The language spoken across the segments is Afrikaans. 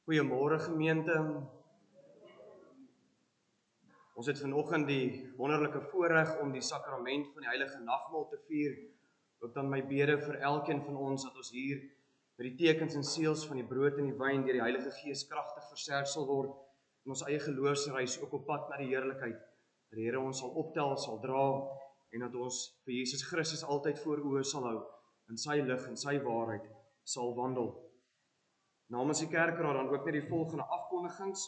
Goeiemôre gemeente. Ons het vanoggend die wonderlike voorreg om die sakrament van die heilige nagmaal te vier. Ook dan my bede vir elkeen van ons dat ons hier met die tekens en seels van die brood en die wyn deur die Heilige Gees kragtig versterk sal word in ons eie geloofsreis, ook op pad na die heerlikheid. Dat die Here ons sal optel, sal dra en dat ons vir Jesus Christus altyd voor oë sal hou, in sy lig en sy waarheid sal wandel. Namens die kerkraad dan ook net die volgende afkondigings.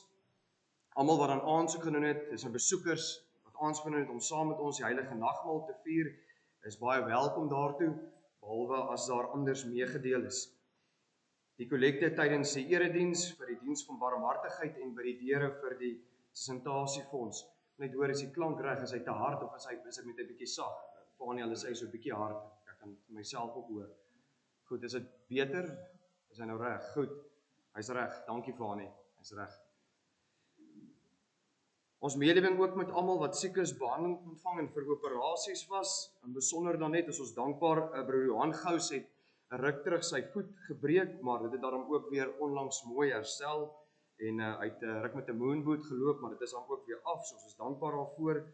Almal wat aan aansoek gedoen het, is besoekers wat aansoek gedoen het om saam met ons die heilige nagmaal te vier, is baie welkom daartoe, behalwe as daar anders meegedeel is. Die kollekte tydens die erediens vir die diens van barmhartigheid en by die deure vir die sesentasiefondse. Net hoor, is die klank reg, is hy te hard of is hy met 'n bietjie sag? Vaniel, is hy so 'n bietjie hard? Ek kan myself ook hoor. Goed, is dit beter? Is hy nou reg? Goed. Hy's reg. Dankie Vaniel. Hy's reg. Ons mededeling ook met almal wat siek is, behandeling ontvang en vir operasies was. En besonder dan net is ons dankbaar, broer Johan Gous het 'n ruk terug sy voet gebreek, maar dit het daarom ook weer onlangs mooi herstel. En hy het ruk met 'n moonboot geloop, maar dit is dan ook weer af, so ons is dankbaar daarvoor.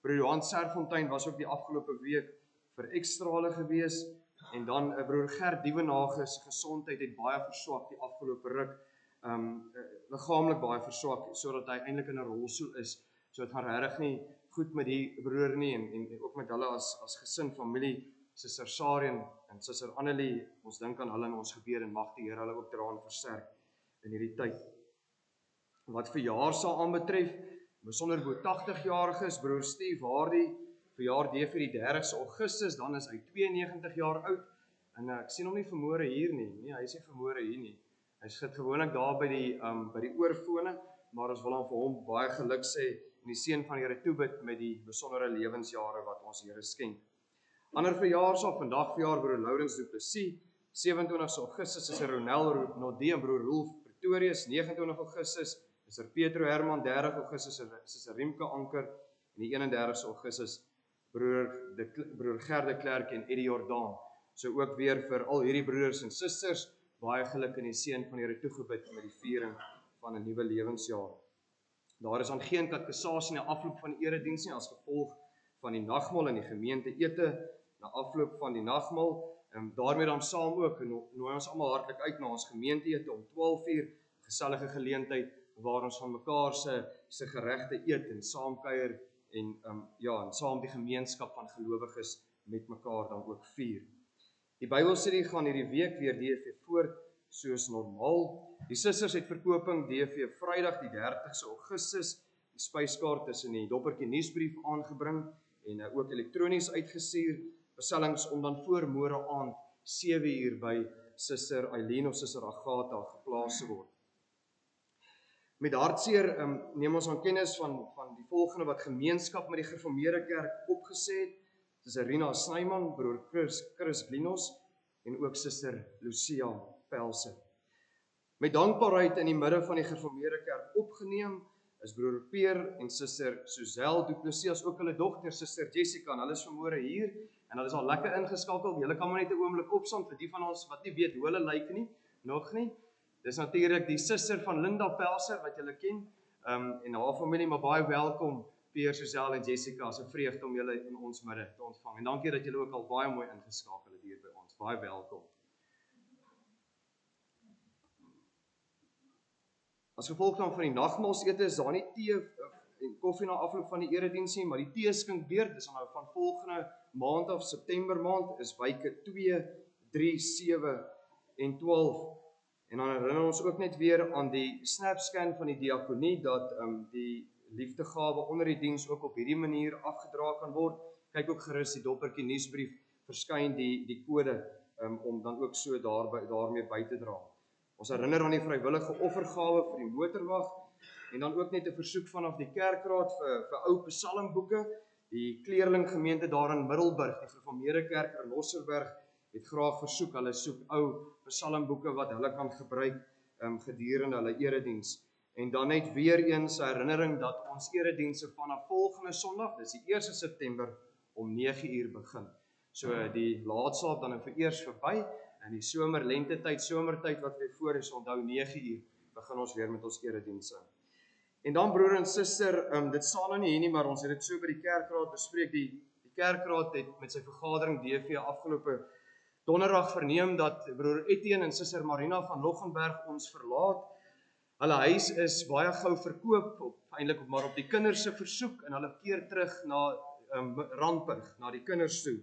Broer Johan Serfontein was ook die afgelope week vir ekstrale gewees. En dan broer Gert Dievenage se gesondheid het baie verswak die afgelope ruk. Liggaamlik baie verswak, sodat hy eintlik in 'n rolstoel is. So dit gaan regtig nie goed met die broer nie en ook met hulle as gesin, familie, Suster Sarien en Suster Annelie. Ons dink aan hulle in ons gebed en mag die Here hulle ook dra en versterk in hierdie tyd. Wat verjaarsdae aanbetref, besonder bo 80-jariges, broer Steve Hardy, verjaar vir die 30ste Augustus, dan is hy 92 jaar oud. En ek sien hom nie vanmôre hier nie. Nee, hy is nie vanmôre hier nie. Hy sit gewoonlik daar by die oorfone, maar ons wil hom vir hom baie geluk sê en die seën van die Here toebid met die besondere lewensjare wat ons Here skenk. Ander verjaarsdag, vandag verjaar broer Lourens Du Plessis, 27 Augustus is Ronel Nodie en broer Rolf Pretorius, 29 Augustus is Petro Herman, 30 Augustus is Riemke Anker en die 31 Augustus broer Gert de Klerk en Eddie Jordaan. So ook weer vir al hierdie broers en susters baie geluk in die seën van die Here toegebid met die viering van 'n nuwe lewensjaar. Daar is dan geen katekisasie na afloop van die erediens nie as gevolg van die nagmaal en die gemeente ete na afloop van die nagmaal. Daarmee dan saam ook nooi ons almal hartlik uit na ons gemeente ete om 12:00, gesellige geleentheid waar ons van mekaar se geregte eet en saam kuier en en saam die gemeenskap van gelowiges met mekaar dan ook vier. Die Bybelstudie gaan hierdie week weer DV voort soos normaal. Die susters het verkoping DV Vrydag die 30ste Augustus, die spyskaart is in die Doppertjie nuusbrief aangebring en ook elektronies uitgestuur. Bestellings om dan voor môre aand 7:00 by Suster Eileen of Suster Agatha geplaas te word. Met hartseer neem ons aan kennis van die volgende wat gemeenskap met die Gereformeerde Kerk opgesê het. Suster Rina Snyman, broer Chris Glinos en ook Suster Lucia Pelse. Met dankbaarheid in die midde van die Gereformeerde Kerk opgeneem is broer Peer en Suster Suzelle Du Plessis, ook hulle dogter Suster Jessica, en hulle is vanmôre hier en hulle is al lekker ingeskakel. Julle kan maar net 'n oomblik opstaan vir die van ons wat nie weet hoe hulle lyk nie, nog nie. Dis natuurlik die suster van Linda Pelser wat julle ken, en haar familie, maar baie welkom Peer, Suzelle en Jessica, so vreugde om julle in ons midde te ontvang. En dankie dat julle ook al baie mooi ingeskakel het hier by ons. Baie welkom. As gevolg dan van die nagmaalsete is daar nie tee en koffie na afloop van die erediens nie, maar die teeskinkbeurt is nou van volgende maand af, September maand, is wyke 2, 3, 7 en 12. En dan herinner ons ook net weer aan die snapscan van die diakonie, dat die liefdegawe onder die diens ook op hierdie manier afgedra kan word. Kyk ook gerus die Doppertjie nuusbrief, verskyn die kode om dan ook so daarmee by te dra. Ons herinner aan die vrywillige offergawe vir die motorwag en dan ook net 'n versoek vanaf die kerkraad vir ou psalmboeke. Die kleerling gemeente daar in Middelburg, die Gereformeerde Kerk in Losserberg, het graag versoek, hulle soek ou psalmboeke wat hulle kan gebruik gedurende hulle erediens. En dan net weer eens 'n herinnering dat ons eredienste vanaf volgende Sondag, dis die 1 September om 9:00 begin. So die laatslaap dan vereers verby en die somertyd wat weer voor is, onthou 9:00 begin ons weer met ons eredienste. En dan broer en suster, dit staan nou nie hier nie, maar ons het dit so by die kerkraad bespreek. Die kerkraad het met sy vergadering DV afgelope donderdag verneem dat broer Etienne en suster Marina van Loggenberg ons verlaat. Hulle huis is baie gou verkoop, eintlik maar op die kinders se versoek, en hulle keer terug na Randburg, na die kinders toe.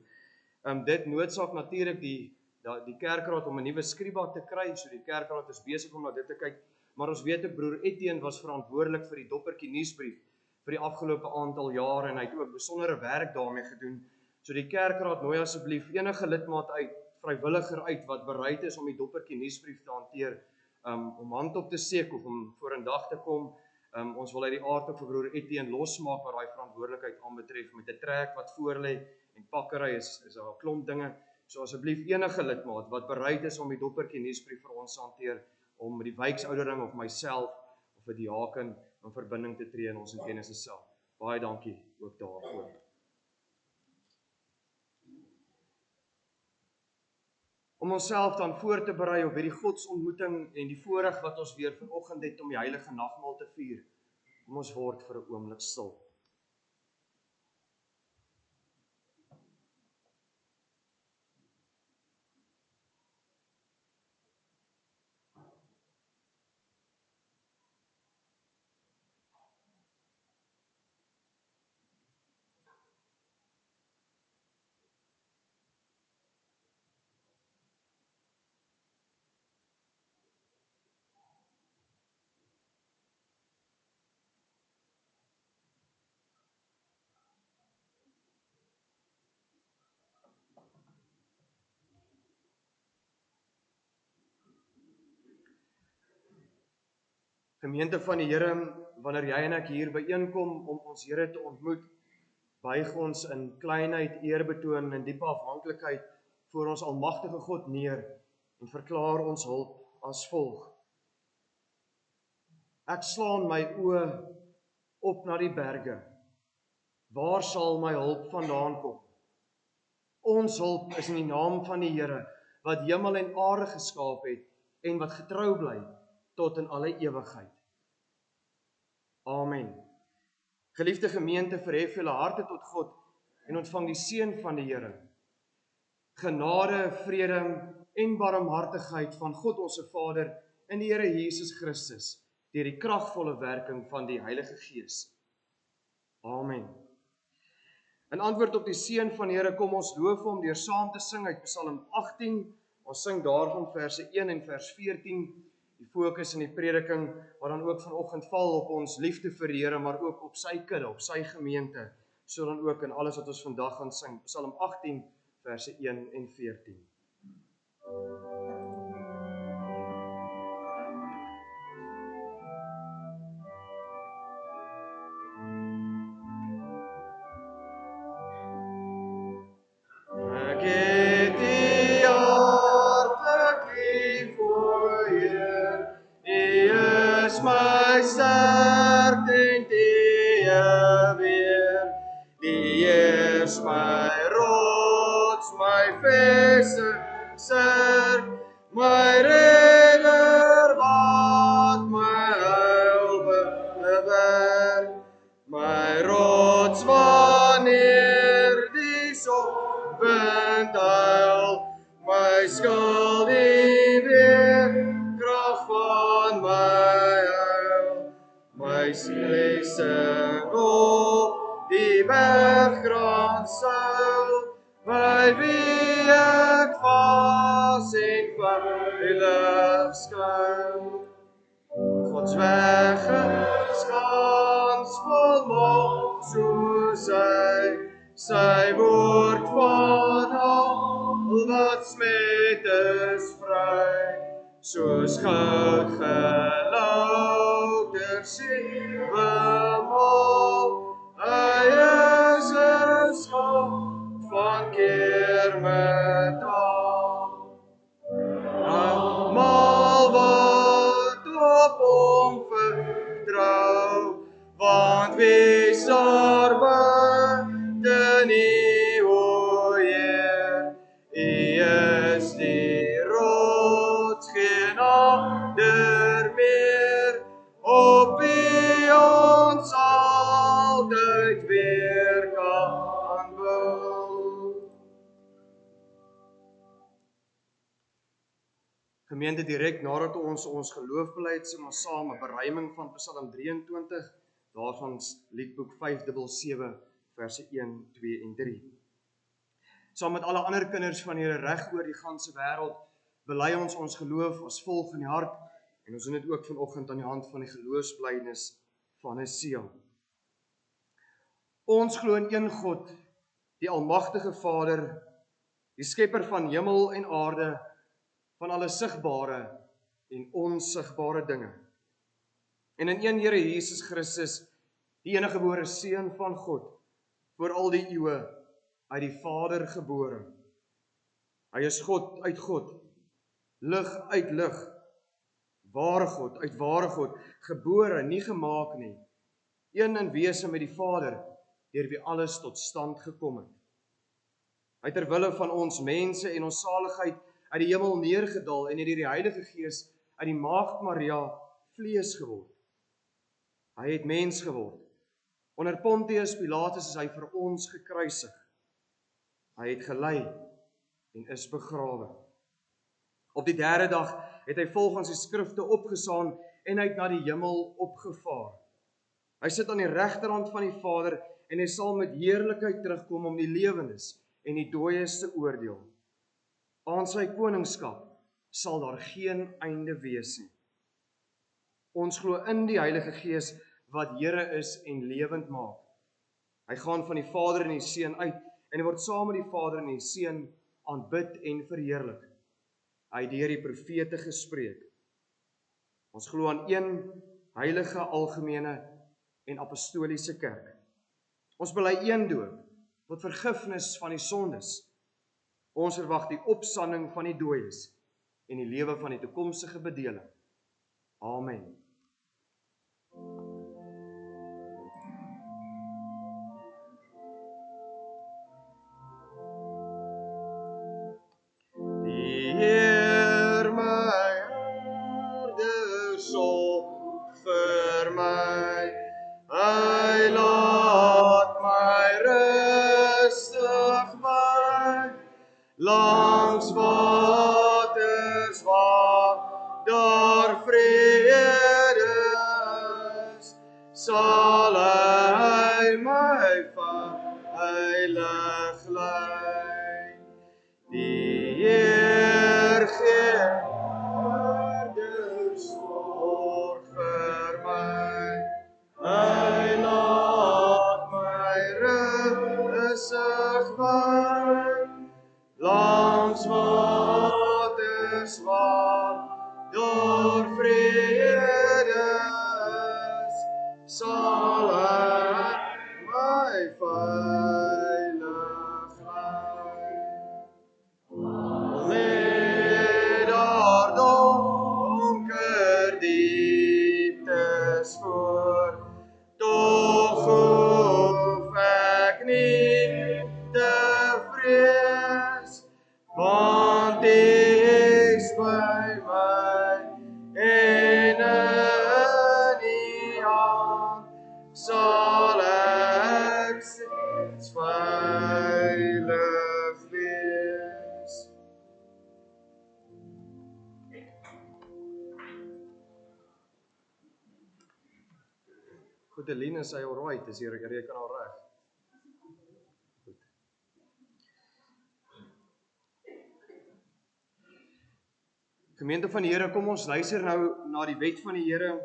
Dit noodsaak natuurlik die kerkraad om 'n nuwe skriba te kry, so die kerkraad is besig om na dit te kyk, maar ons weet ook broer Etienne was verantwoordelik vir die Doppertjie nuusbrief vir die afgelope aantal jare, en hy het ook besondere werk daarmee gedoen. So die kerkraad nooi asseblief enige lidmaat uit, vrywilliger uit, wat bereid is om die Doppertjie nuusbrief te hanteer, om hand op te steek of om voor in dag te kom. Ons wil uit die aard ook vir broer Etienne losmaak wat daai verantwoordelikheid aanbetref, met 'n trek wat voor lê en pakkery is 'n klomp dinge. So asseblief enige lidmaat wat bereid is om die Doppertjie nuusbrief vir ons te hanteer, om met die wijksoudering of myself of 'n diaken in verbinding te tree in ons in kennis self. Baie dankie ook daarvoor. Om onsself dan voor te berei op hierdie godsontmoeting en die voorreg wat ons weer vanoggend het om die heilige nagmaal te vier, kom ons word vir 'n oomblik stil. Gemeente van die Here, wanneer jy en ek hier byeenkom om ons Here te ontmoet, buig ons in kleinheid, eerbetoon en diepe afhanklikheid voor ons almagtige God neer en verklaar ons hulp as volg. Ek slaan my oë op na die berge. Waar sal my hulp vandaan kom? Ons hulp is in die naam van die Here, wat hemel en aarde geskaap het en wat getrou bly tot in alle ewigheid. Amen. Geliefde gemeente, verhef julle harte tot God en ontvang die seën van die Here. Genade, vrede en barmhartigheid van God ons Vader en die Here Jesus Christus deur die kragvolle werking van die Heilige Gees. Amen. In antwoord op die seën van die Here kom ons loof hom deur saam te sing uit Psalm 18. Ons sing daarvan verse 1 en vers 14. Die fokus in die prediking wat dan ook vanoggend val op ons liefde vir die Here, maar ook op sy kudde, op sy gemeente, so dan ook in alles wat ons vandag gaan sing. Psalm 18 verse 1 en 14. My sterk en die weer, die is my rots, my vestiging, my redder wat my heil bewerk, my rots wanneer die sonwind huil, my skuld die weerkrag van my my blessing op die berggrond suil, by wie ek vas en veilig skuil. Gods weg skans volmaak soos sy woord van al wat smet is vry, soos goud gelouter sewemal, hy is 'n skop van keermetaal. Almal wat op hom vertrou, want wie sal buite nie, o Heer, U is die rots, geen ander meer. Gemeente, direk nadat ons geloof bely het, sing ons saam 'n beruiming van Psalm 23, daarvan Liedboek 577 verse 1, 2 en 3. Saam met alle ander kinders van die Here reg oor die ganse wêreld, bely ons geloof as volg in die hart, en ons doen dit ook vanoggend aan die hand van die geloofsbelydenis van 'n seël. Ons glo in een God, die almagtige Vader, die skepper van hemel en aarde, van alle sigbare en onsigbare dinge. En in een Here Jesus Christus, die enige gebore Seun van God, voor al die eeue, uit die Vader gebore. Hy is God uit God, lig uit lig, ware God uit ware God, gebore, nie gemaak nie, een in wese met die Vader, deur wie alles tot stand gekom het. Hy ter wille van ons mense en ons saligheid uit die hemel neergedaal en het deur die Heilige Gees uit die Maagd Maria vlees geword. Hy het mens geword. Onder Pontius Pilatus is hy vir ons gekruisig. Hy het gelei en is begrawe. Op die derde dag het hy volgens die skrifte opgestaan en hy het na die hemel opgevaar. Hy sit aan die regterhand van die Vader en hy sal met heerlikheid terugkom om die lewendes en die dooies te oordeel. Aan sy koningskap sal daar geen einde wees nie. Ons glo in die Heilige Gees wat Here is en lewend maak. Hy gaan van die Vader en die Seun uit en hy word saam met die Vader en die Seun aanbid en verheerlik. Hy het deur die profete gespreek. Ons glo aan een heilige, algemene en apostoliese kerk. Ons bely een doop tot vergifnis van die sondes. Ons verwag die opstanding van die dooies en die lewe van die toekomstige bedeling. Amen. Die Heer my harte sorg vir my, hy laat my rustig by, langs waters waar daar vrede is, sal hy my veilig lei. Die Heer gee harde sorg vir my, hy laat my rustig by, langs waters waar daar vrede is, sal hy my veilig lei. Lê daar donker dieptes voor, tog hoef ek nie te vrees, want U is by my en in U hand sal ek steeds veilig wees. Goed, Eline, is hy alright? Is jy reken al reg? Goed. Gemeente van die Here, kom ons luister nou na die wet van die Here,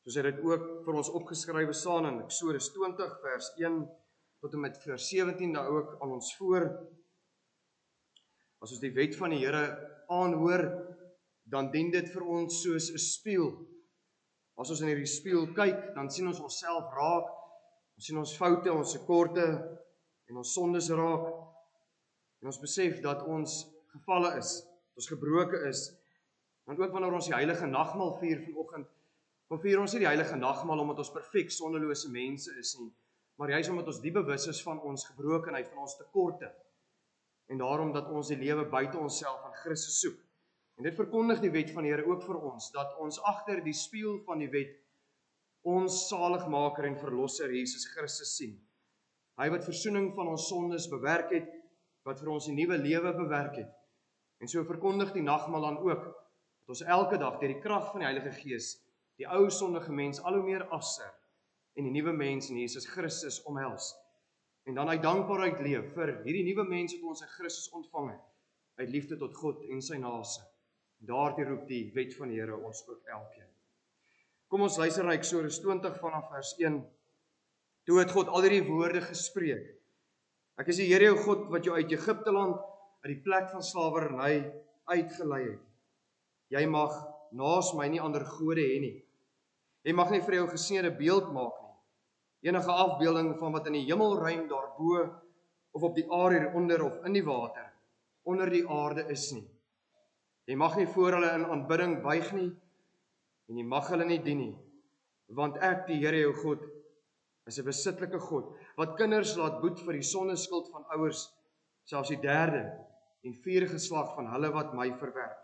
soos hy dit ook vir ons opgeskrywe staan in Eksodus 20 vers 1 tot en met vers 17 daar ook aan ons voor. As ons die wet van die Here aanhoor, dan dien dit vir ons soos 'n spieël. As ons in hierdie spieël kyk, dan sien ons onsself raak, ons sien ons foute, ons tekorte en ons sondes raak. En ons besef dat ons gevalle is, dat ons gebroke is. Want ook wanneer ons die heilige nagmaal vier vanoggend, dan vier ons nie die heilige nagmaal omdat ons perfek sondelose mense is nie, maar juist omdat ons die bewus is van ons gebrokenheid, van ons tekorte. En daarom dat ons die lewe buite onsself aan Christus soek. En dit verkondig die wet van die Here ook vir ons, dat ons agter die spieël van die wet ons saligmaker en verlosser Jesus Christus sien. Hy wat versoening van ons sondes bewerk het, wat vir ons 'n nuwe lewe bewerk het, En so verkondig die nagmaal dan ook, dat ons elke dag deur die krag van die Heilige Gees die ou sondige mens al hoe meer afsterf en die nuwe mens in Jesus Christus omhels. En dan uit dankbaarheid leef vir hierdie nuwe mens wat ons in Christus ontvang het, uit liefde tot God en sy naaste. Daartoe roep die wet van die Here ons ook elkeen. Kom ons luister na Eksodus 20 vanaf vers 1. Toe het God al hierdie woorde gespreek. Ek is die Here jou God wat jou uit Egipte land, uit die plek van slawerny uitgelei het. Jy mag naas my nie ander gode hê nie. Jy mag nie vir jou gesneede beeld maak nie. Enige afbeelding van wat in die hemelruim daarbo of op die aarde hieronder of in die water onder die aarde is nie. Jy mag nie voor hulle in aanbidding buig nie en jy mag hulle nie dien nie, want ek, die Here jou God, is 'n besittelike God wat kinders laat boet vir die sondeskuld van ouers, selfs die 3de en 4de geslag van hulle wat my verwerp.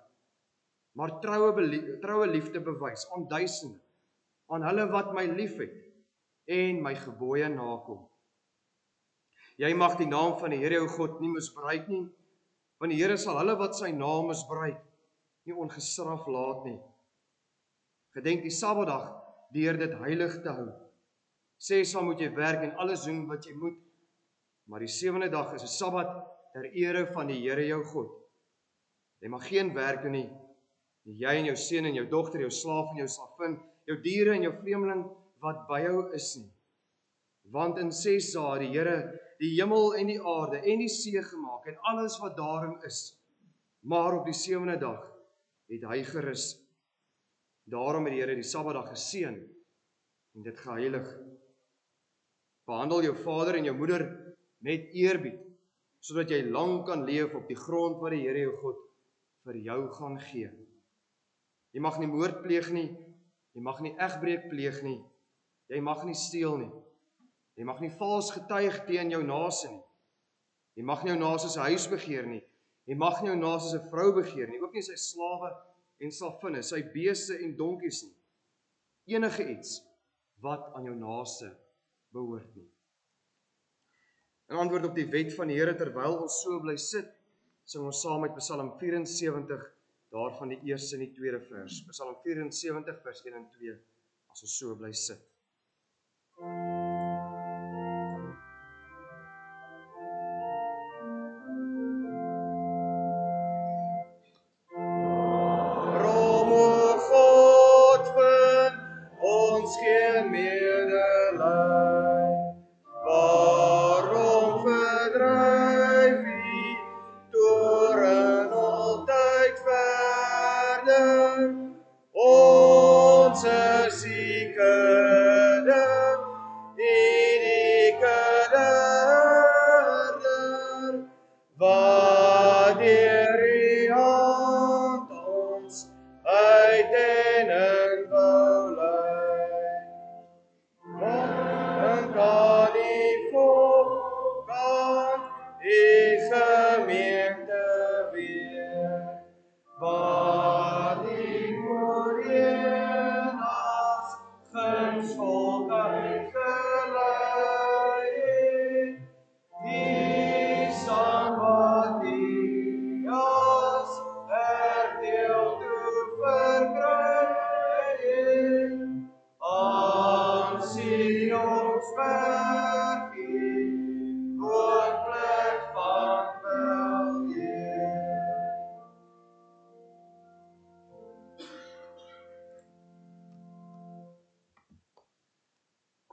Maar troue liefde bewys aan duisende, aan hulle wat my liefhet en my gebooie nakom. Jy mag die naam van die Here jou God nie misbruik nie, want die Here sal hulle wat sy naam misbruik nie ongestraf laat nie. Gedenk die Sabbatdag deur dit heilig te hou. 6 dae moet jy werk en alles doen wat jy moet, maar die 7de dag is 'n Sabbat ter ere van die Here jou God. Jy mag geen werk doen nie, jy en jou seun en jou dogter, jou slaaf en jou slavin, jou diere en jou vreemdeling wat by jou is nie. Want in 6 dae het die Here die hemel en die aarde en die see gemaak en alles wat daarin is. Maar op die 7de dag het hy gerus. Daarom het die Here die Sabbatdag geseën en dit geheilig. Behandel jou vader en jou moeder met eerbied, sodat jy lang kan leef op die grond wat die Here jou God vir jou gaan gee. Jy mag nie moord pleeg nie, jy mag nie egbreek pleeg nie, jy mag nie steel nie, jy mag nie vals getuig teen jou naaste nie, jy mag nie jou naaste se huis begeer nie, jy mag nie jou naaste se vrou begeer nie, ook nie sy slawe en slavinne, sy beeste en donkies nie, enige iets wat aan jou naaste behoort nie. In antwoord op die wet van die Here, terwyl ons so bly sit, sing ons saam met Psalm 74, daarvan die eerste en die tweede vers. Psalm 74 vers 1 en 2, as ons so bly sit.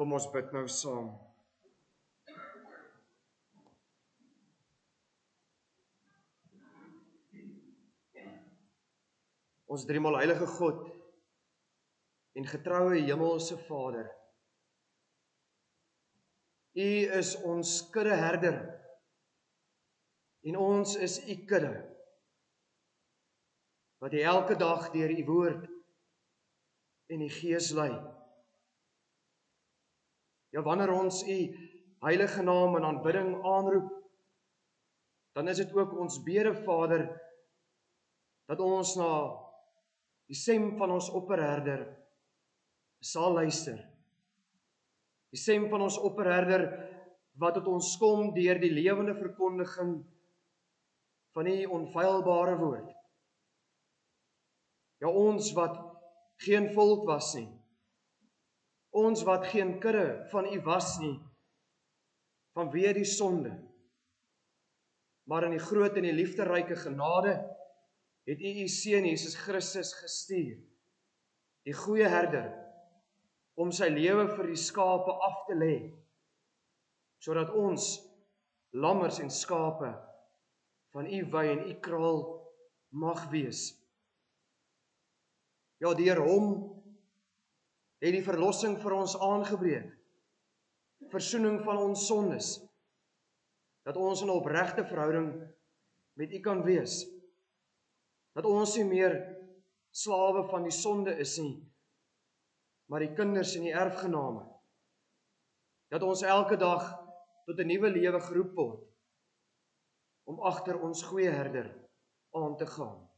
Kom ons bid nou saam. Ons driemaal heilige God en getroue hemelse Vader, U is ons kuddeherder en ons is U kudde, wat U elke dag deur U woord en U Gees lei. Ja, wanneer ons U heilige naam in aanbidding aanroep, dan is dit ook ons bede, Vader, dat ons na die stem van ons opperherder sal luister. Die stem van ons opperherder wat tot ons kom deur die lewende verkondiging van U onfeilbare woord. Ja, ons wat geen volk was nie, ons wat geen kudde van U was nie, vanweë die sonde, maar in die groot en die liefderyke genade, het U U Seun Jesus Christus gestuur, die goeie herder, om sy lewe vir die skape af te lê, sodat ons, lammers en skape, van U wy en U kraal mag wees. Ja, deur hom het die verlossing vir ons aangebreek, versoening van ons sondes, dat ons in 'n opregte verhouding met U kan wees, dat ons nie meer slawe van die sonde is nie, maar die kinders en die erfgename, dat ons elke dag tot 'n nuwe lewe geroep word, om agter ons goeie herder aan te gaan.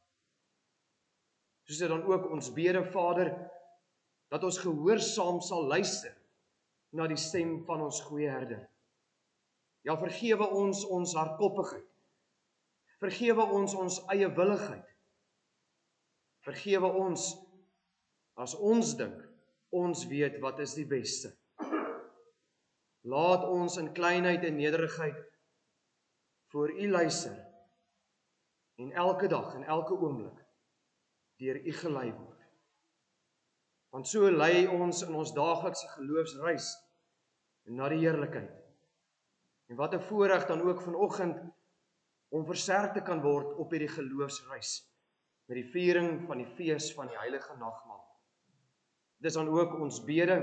Soos dit dan ook ons bede, Vader, dat ons gehoorsaam sal luister na die stem van ons goeie herder. Ja, vergewe ons hardkoppigheid. Vergewe ons eie willigheid. Vergewe ons as ons dink, ons weet wat is die beste. Laat ons in kleinheid en nederigheid voor U luister en elke dag en elke oomblik deur U gelei word. Want so lei ons in ons daaglikse geloofsreis na die heerlikheid. En wat 'n voorreg dan ook vanoggend om versterk te kan word op hierdie geloofsreis met die viering van die fees van die heilige nagmaal. Dit is dan ook ons bede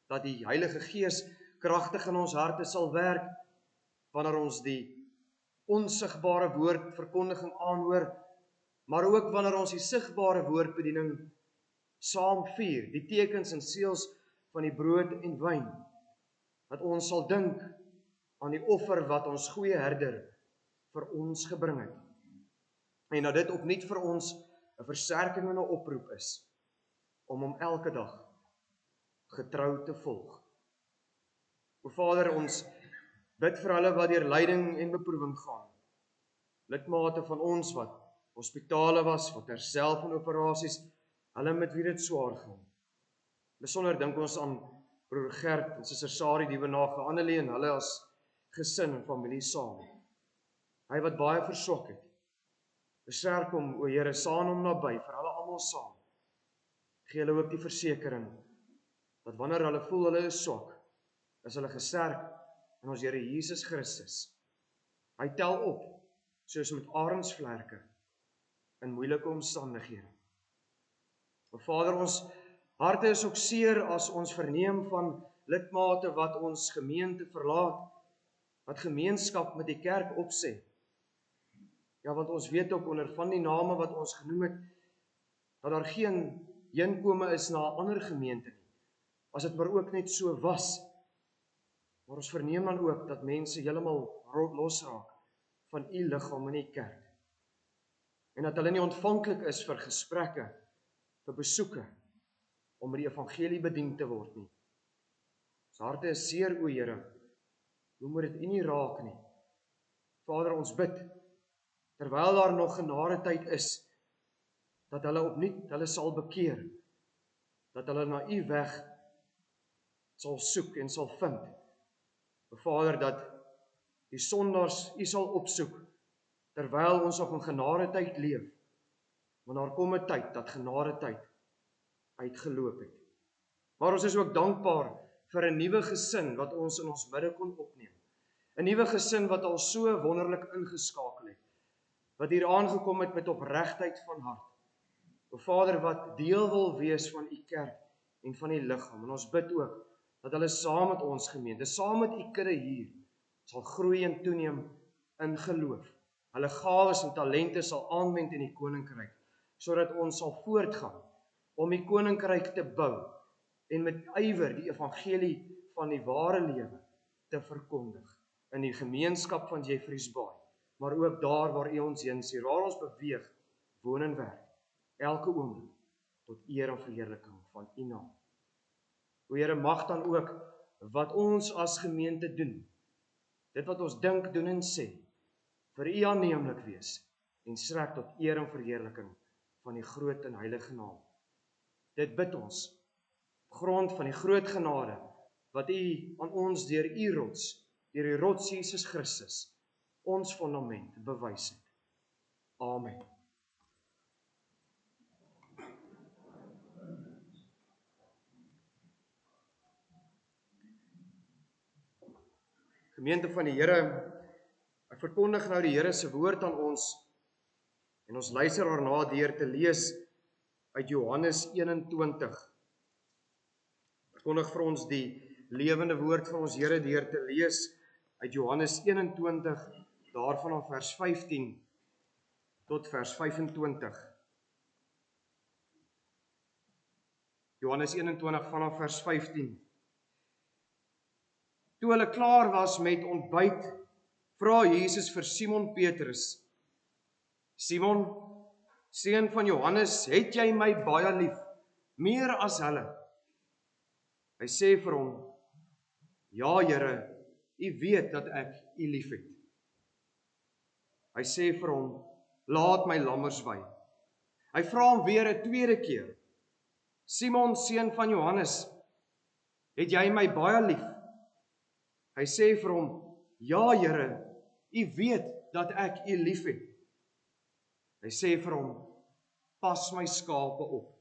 dat die Heilige Gees kragtig in ons harte sal werk wanneer ons die onsigbare woordverkondiging aanhoor, maar ook wanneer ons die sigbare woordbediening saam vier, die tekens en seels van die brood en wyn, dat ons sal dink aan die offer wat ons goeie herder vir ons gebring het, en dat dit opnuut vir ons 'n versterking en 'n oproep is, om hom elke dag getrou te volg. O Vader, ons bid vir hulle wat deur lyding en beproewing gaan, lidmate van ons wat hospitale was, wat herstel van operasies, hulle met wie dit swaar gaan. Besonder dink ons aan broer Gert en suster Sari die Wenage, Annelie en hulle as gesin en familie saam. Hy wat baie verswak het. Versterk hom, o Here, saan hom naby, vir hulle almal saam. Gee hulle ook die versekering, dat wanneer hulle voel hulle is swak, is hulle gesterk in ons Here Jesus Christus. Hy tel op, soos met arensvlerke, in moeilike omstandighede. O Vader, ons harte is ook seer as ons verneem van lidmate wat ons gemeente verlaat, wat gemeenskap met die kerk opsê. Ja, want ons weet ook onder van die name wat ons genoem het, dat daar geen heenkome is na 'n ander gemeente nie, as dit maar ook net so was. Maar ons verneem dan ook dat mense heeltemal losraak van U liggaam in die kerk. En dat hulle nie ontvanklik is vir gesprekke, vir besoeke, om met die evangelie bedien te word nie. Ons harte is seer, o Here, hoe moet dit U nie raak nie. Vader, ons bid, terwyl daar nog genadetyd is, dat hulle opnuut hulle sal bekeer, dat hulle na U weg sal soek en sal vind. O Vader, dat die sondaars U sal opsoek, terwyl ons nog in genadetyd leef, want daar kom 'n tyd dat genadetyd uitgeloop het. Maar ons is ook dankbaar vir 'n nuwe gesin wat ons in ons midde kon opneem. 'n Nuwe gesin wat al so wonderlik ingeskakel het, wat hier aangekom het met opregtheid van hart. O Vader, wat deel wil wees van U kerk en van U liggaam. En ons bid ook dat hulle saam met ons gemeente, saam met U kudde hier, sal groei en toeneem in geloof. Hulle gawes en talente sal aanwend in die koninkryk, sodat ons sal voortgaan om die koninkryk te bou en met ywer die evangelie van die ware lewe te verkondig in die gemeenskap van Jeffreys Bay, maar ook daar waar U ons heen stuur, waar ons beweeg, woon en werk, elke oomblik tot eer en verheerliking van U naam. O Here, mag dan ook wat ons as gemeente doen, dit wat ons dink, doen en sê, vir U aanneemlik wees en strek tot eer en verheerliking van die groot en heilige naam. Dit bid ons, op grond van die groot genade, wat U aan ons deur U rots, deur die rots Jesus Christus, ons fondament bewys het. Amen. Gemeente van die Here, ek verkondig nou die Here se woord aan ons en ons luister daarna deur te lees uit Johannes 21. Verkondig vir ons die lewende woord van ons Here deur te lees uit Johannes 21, daarvan af vers 15 tot vers 25. Johannes 21 vanaf vers 15. Toe hulle klaar was met ontbyt, vra Jesus vir Simon Petrus: Simon, seun van Johannes, het jy my baie lief, meer as hulle? Hy sê vir hom: Ja, Here, U weet dat ek U liefhet. Hy sê vir hom: Laat my lammers wei. Hy vra hom weer 'n tweede keer: Simon, seun van Johannes, het jy my baie lief? Hy sê vir hom: Ja, Here, U weet dat ek U liefhet. Hy sê vir hom: Pas my skape op.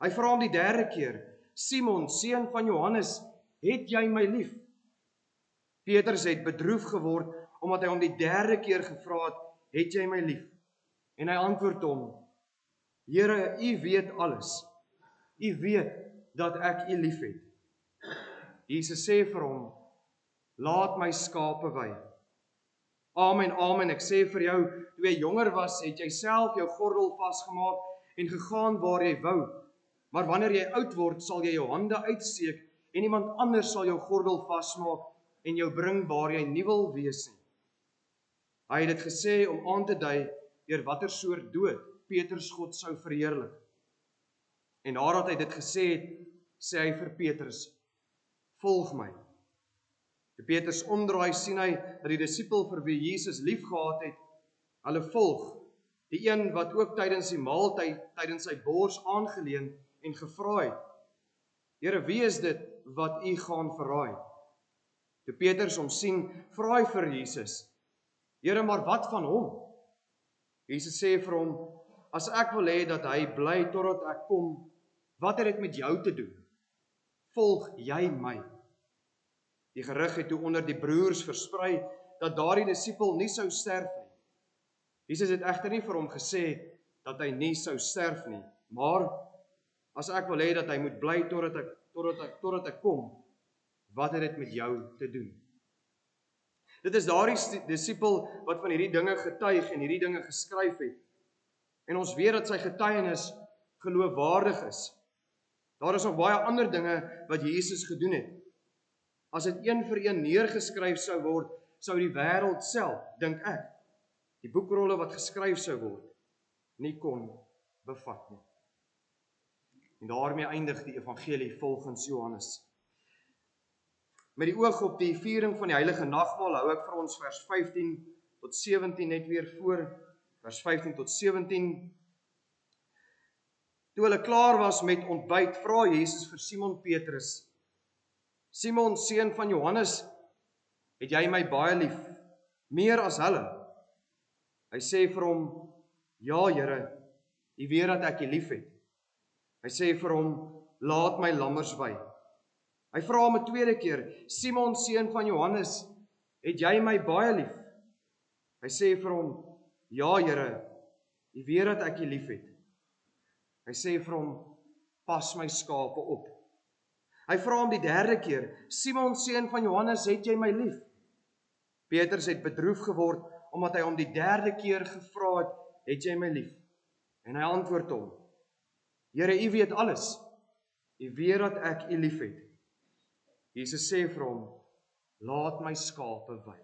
Hy vra hom die derde keer: Simon, seun van Johannes, het jy my lief? Petrus het bedroef geword omdat hy hom die derde keer gevra het: Het jy my lief? En hy antwoord hom: Here, U weet alles. U weet dat ek U liefhet. Jesus sê vir hom: Laat my skape wei. Amen, amen, ek sê vir jou, toe jy jonger was, het jy self jou gordel vasgemaak en gegaan waar jy wou. Maar wanneer jy oud word, sal jy jou hande uitsteek en iemand anders sal jou gordel vasmaak en jou bring waar jy nie wil wees nie. Hy het dit gesê om aan te dui deur watter soort dood Petrus God sou verheerlik. En nadat hy dit gesê het, sê hy vir Petrus: Volg my. Toe Petrus omdraai, sien hy dat die disipel vir wie Jesus lief gehad het, hulle volg, die een wat ook tydens die maaltyd tydens sy bors aangeleun en gevra het: Here, wie is dit wat U gaan verraai? Toe Petrus hom sien, vra hy vir Jesus: Here, maar wat van hom? Jesus sê vir hom: As ek wil hê dat hy bly totdat ek kom, wat het dit met jou te doen? Volg jy my? Die gerug het toe onder die broers versprei dat daardie disipel nie sou sterf nie. Jesus het egter nie vir hom gesê dat hy nie sou sterf nie, maar as ek wil hê dat hy moet bly totdat ek kom, wat het dit met jou te doen? Dit is daardie disipel wat van hierdie dinge getuig en hierdie dinge geskryf het. En ons weet dat sy getuienis geloofwaardig is. Daar is nog baie ander dinge wat Jesus gedoen het. As dit een vir een neergeskryf sou word, sou die wêreld self, dink ek, die boekrolle wat geskryf sou word, nie kon bevat nie. En daarmee eindig die evangelie volgens Johannes. Met die oog op die viering van die heilige nagmaal hou ek vir ons vers 15 tot 17 net weer voor. Vers 15 tot 17. Toe hulle klaar was met ontbyt, vra Jesus vir Simon Petrus: Simon, seun van Johannes, het jy my baie lief, meer as hulle? Hy sê vir hom: Ja, Here, U weet dat ek U liefhet. Hy sê vir hom: Laat my lammers wei. Hy vra hom 'n tweede keer: Simon, seun van Johannes, het jy my baie lief? Hy sê vir hom: Ja, Here, U weet dat ek U liefhet. Hy sê vir hom: Pas my skape op. Hy vra hom die derde keer: Simon, seun van Johannes, het jy my lief? Petrus het bedroef geword omdat hy hom die derde keer gevra het: Het jy my lief? En hy antwoord hom: Here, U weet alles. U weet dat ek U liefhet. Jesus sê vir hom: Laat my skape wei.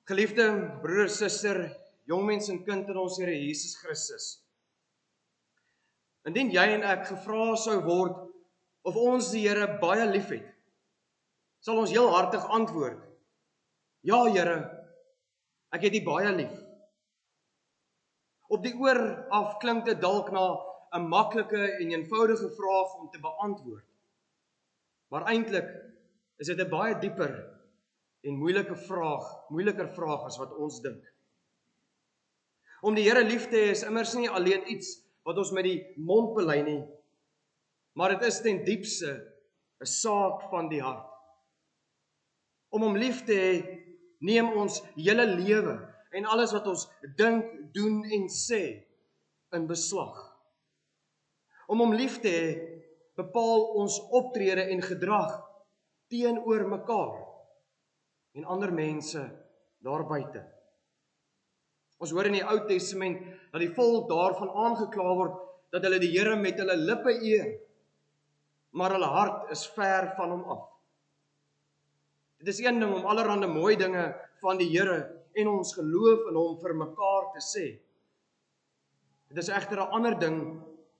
Geliefde broer, suster, jongmens en kind in ons Here Jesus Christus. Indien jy en ek gevra sou word of ons die Here baie lief het, sal ons heel hartig antwoord, ja Here, ek het U baie lief. Op die oor af klink dit dalk na 'n maklike en eenvoudige vraag om te beantwoord. Maar eintlik is dit 'n baie dieper en moeiliker vraag as wat ons dink. Om die Here lief te hê is immers nie alleen iets wat ons met die mond bely nie, maar dit is ten diepste 'n saak van die hart. Om hom lief te hê, neem ons hele lewe en alles wat ons dink, doen en sê in beslag. Om hom lief te hê, bepaal ons optrede en gedrag teenoor mekaar en ander mense daar buite. Ons hoor in die Ou Testament dat die volk daarvan aangekla word dat hulle die Here met hulle lippe eer, maar hulle hart is ver van hom af. Dit is een ding om allerhande mooi dinge van die Here en ons geloof in hom vir mekaar te sê. Dit is egter 'n ander ding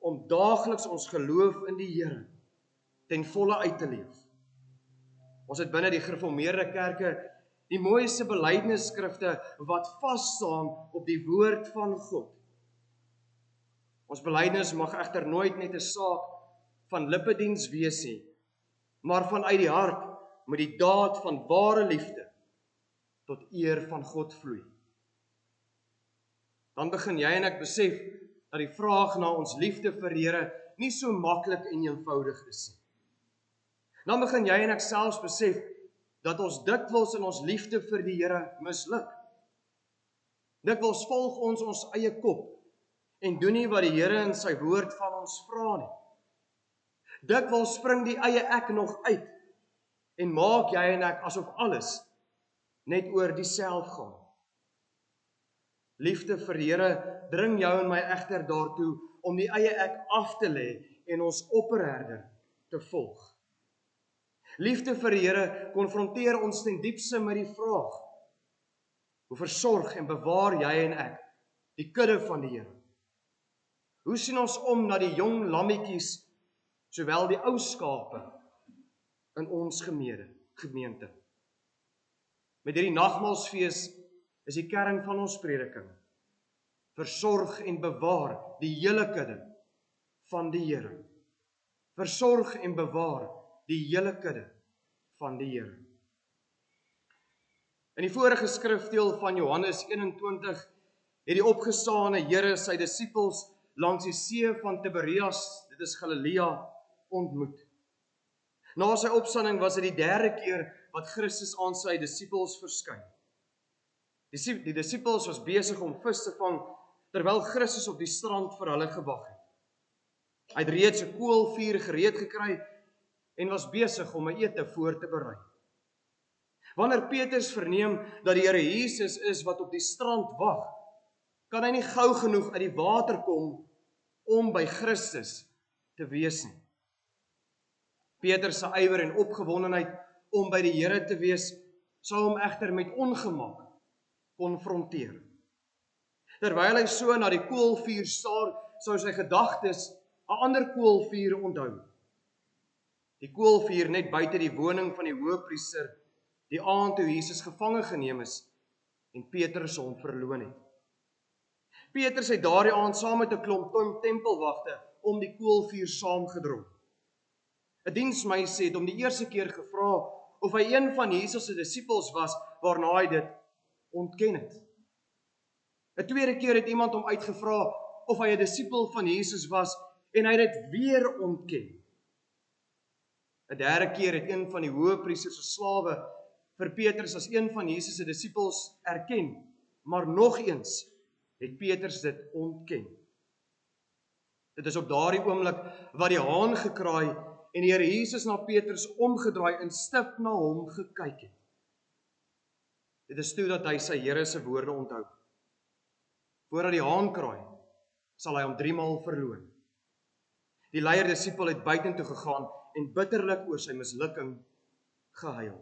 om daagliks ons geloof in die Here ten volle uit te leef. Ons het binne die gereformeerde kerke die mooiste belydenisskrifte wat vas staan op die woord van God. Ons belydenis mag egter nooit net 'n saak van lippediens wees nie, maar vanuit die hart met die daad van ware liefde tot eer van God vloei. Dan begin jy en ek besef dat die vraag na ons liefde vir die Here nie so maklik en eenvoudig is nie. Dan begin jy en ek selfs besef dat ons dikwels in ons liefde vir die Here misluk. Dikwels volg ons eie kop en doen nie wat die Here in sy woord van ons vra nie. Dikwels spring die eie ek nog uit en maak jy en ek asof alles net oor dieself gaan. Liefde vir die Here dring jou en my egter daartoe om die eie ek af te lê en ons opperherder te volg. Liefde vir die Here konfronteer ons ten diepste met die vraag: hoe versorg en bewaar jy en ek die kudde van die Here? Hoe sien ons om na die jong lammetjies, sowel die ou skape in ons gemeente? Met hierdie nagmaalsfees is die kern van ons prediking: versorg en bewaar die hele kudde van die Here. Versorg en bewaar die hele kudde van die Here. In die vorige skrifdeel van Johannes 21 het die opgestane Here sy disippels langs die see van Tiberias, dit is Galilea, ontmoet. Na sy opstanding was dit die derde keer wat Christus aan sy disippels verskyn. Die disippels was besig om vis te vang terwyl Christus op die strand vir hulle gewag het. Hy het reeds 'n koolvuur gereed gekry en was besig om 'n ete voor te berei. Wanneer Petrus verneem dat die Here Jesus is wat op die strand wag, kan hy nie gou genoeg uit die water kom om by Christus te wees nie. Petrus se ywer en opgewondenheid om by die Here te wees, sou hom egter met ongemak konfronteer. Terwyl hy so na die koolvuur staar, sou sy gedagtes 'n ander koolvuur onthou. Die koolvuur net buite die woning van die hoëpriester, die aand toe Jesus gevange geneem is en Petrus hom verloon het. Petrus het daardie aand saam met 'n klomp tempelwagte om die koolvuur saamgedrom. 'n Diensmeisie het hom die eerste keer gevra of hy een van Jesus se disippels was, waarna hy dit ontken het. 'n tweede keer het iemand hom uitgevra of hy 'n disipel van Jesus was en hy het dit weer ontken. 'n derde keer het een van die hoëpriester se slawe vir Petrus as een van Jesus se disippels erken, maar nog eens het Petrus dit ontken. Dit is op daardie oomblik wat die haan gekraai en die Here Jesus na Petrus omgedraai en stip na hom gekyk het. Dit is toe dat hy sy Here se woorde onthou. Voordat die haan kraai, sal hy hom 3 maal verloon. Die leier disipel het buitentoe gegaan en bitterlik oor sy mislukking gehuil.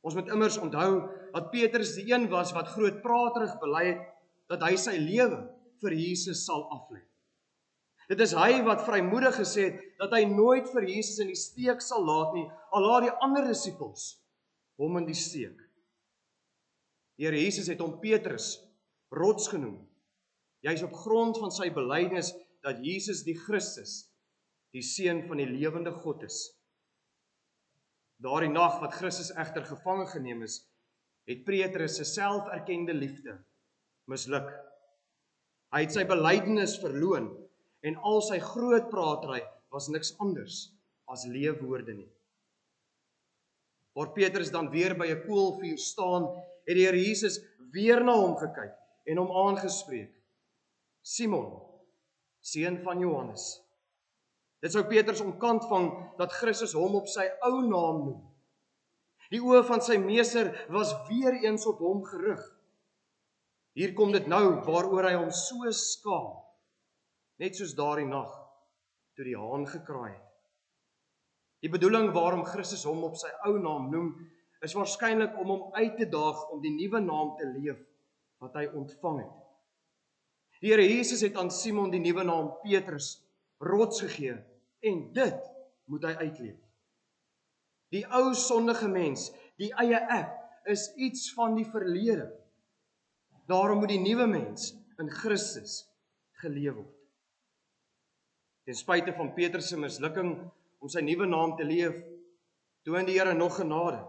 Ons moet immers onthou dat Petrus die een was wat groot praterig bely het dat hy sy lewe vir Jesus sal aflê. Dit is hy wat vrymoedig gesê het dat hy nooit vir Jesus in die steek sal laat nie, al laat die ander disippels hom in die steek. Die Here Jesus het hom Petrus rots genoem, juis op grond van sy belydenis dat Jesus die Christus, die Seun van die lewende God is. Daardie nag wat Christus egter gevange geneem is, het Petrus se selferkende liefde misluk. Hy het sy belydenis verloon en al sy groot pratery was niks anders as leeuwoorde nie. Waar Petrus dan weer by 'n koolvuur staan, het die Here Jesus weer na hom gekyk en hom aangespreek. Simon, seun van Johannes. Dit sou Petrus omkant vang dat Christus hom op sy ou naam noem. Die oë van sy meester was weer eens op hom gerig. Hier kom dit nou waaroor hy hom so skaam, net soos daardie nag toe die haan gekraai het. Die bedoeling waarom Christus hom op sy ou naam noem, is waarskynlik om hom uit te daag om die nuwe naam te leef wat hy ontvang het. Die Here Jesus het aan Simon die nuwe naam Petrus rots gegee en dit moet hy uitleef. Die ou sondige mens, die eie ek, is iets van die verlede. Daarom moet die nuwe mens in Christus geleef word. Ten spyte van Petrus se mislukking om sy nuwe naam te leef, toon die Here nog genade.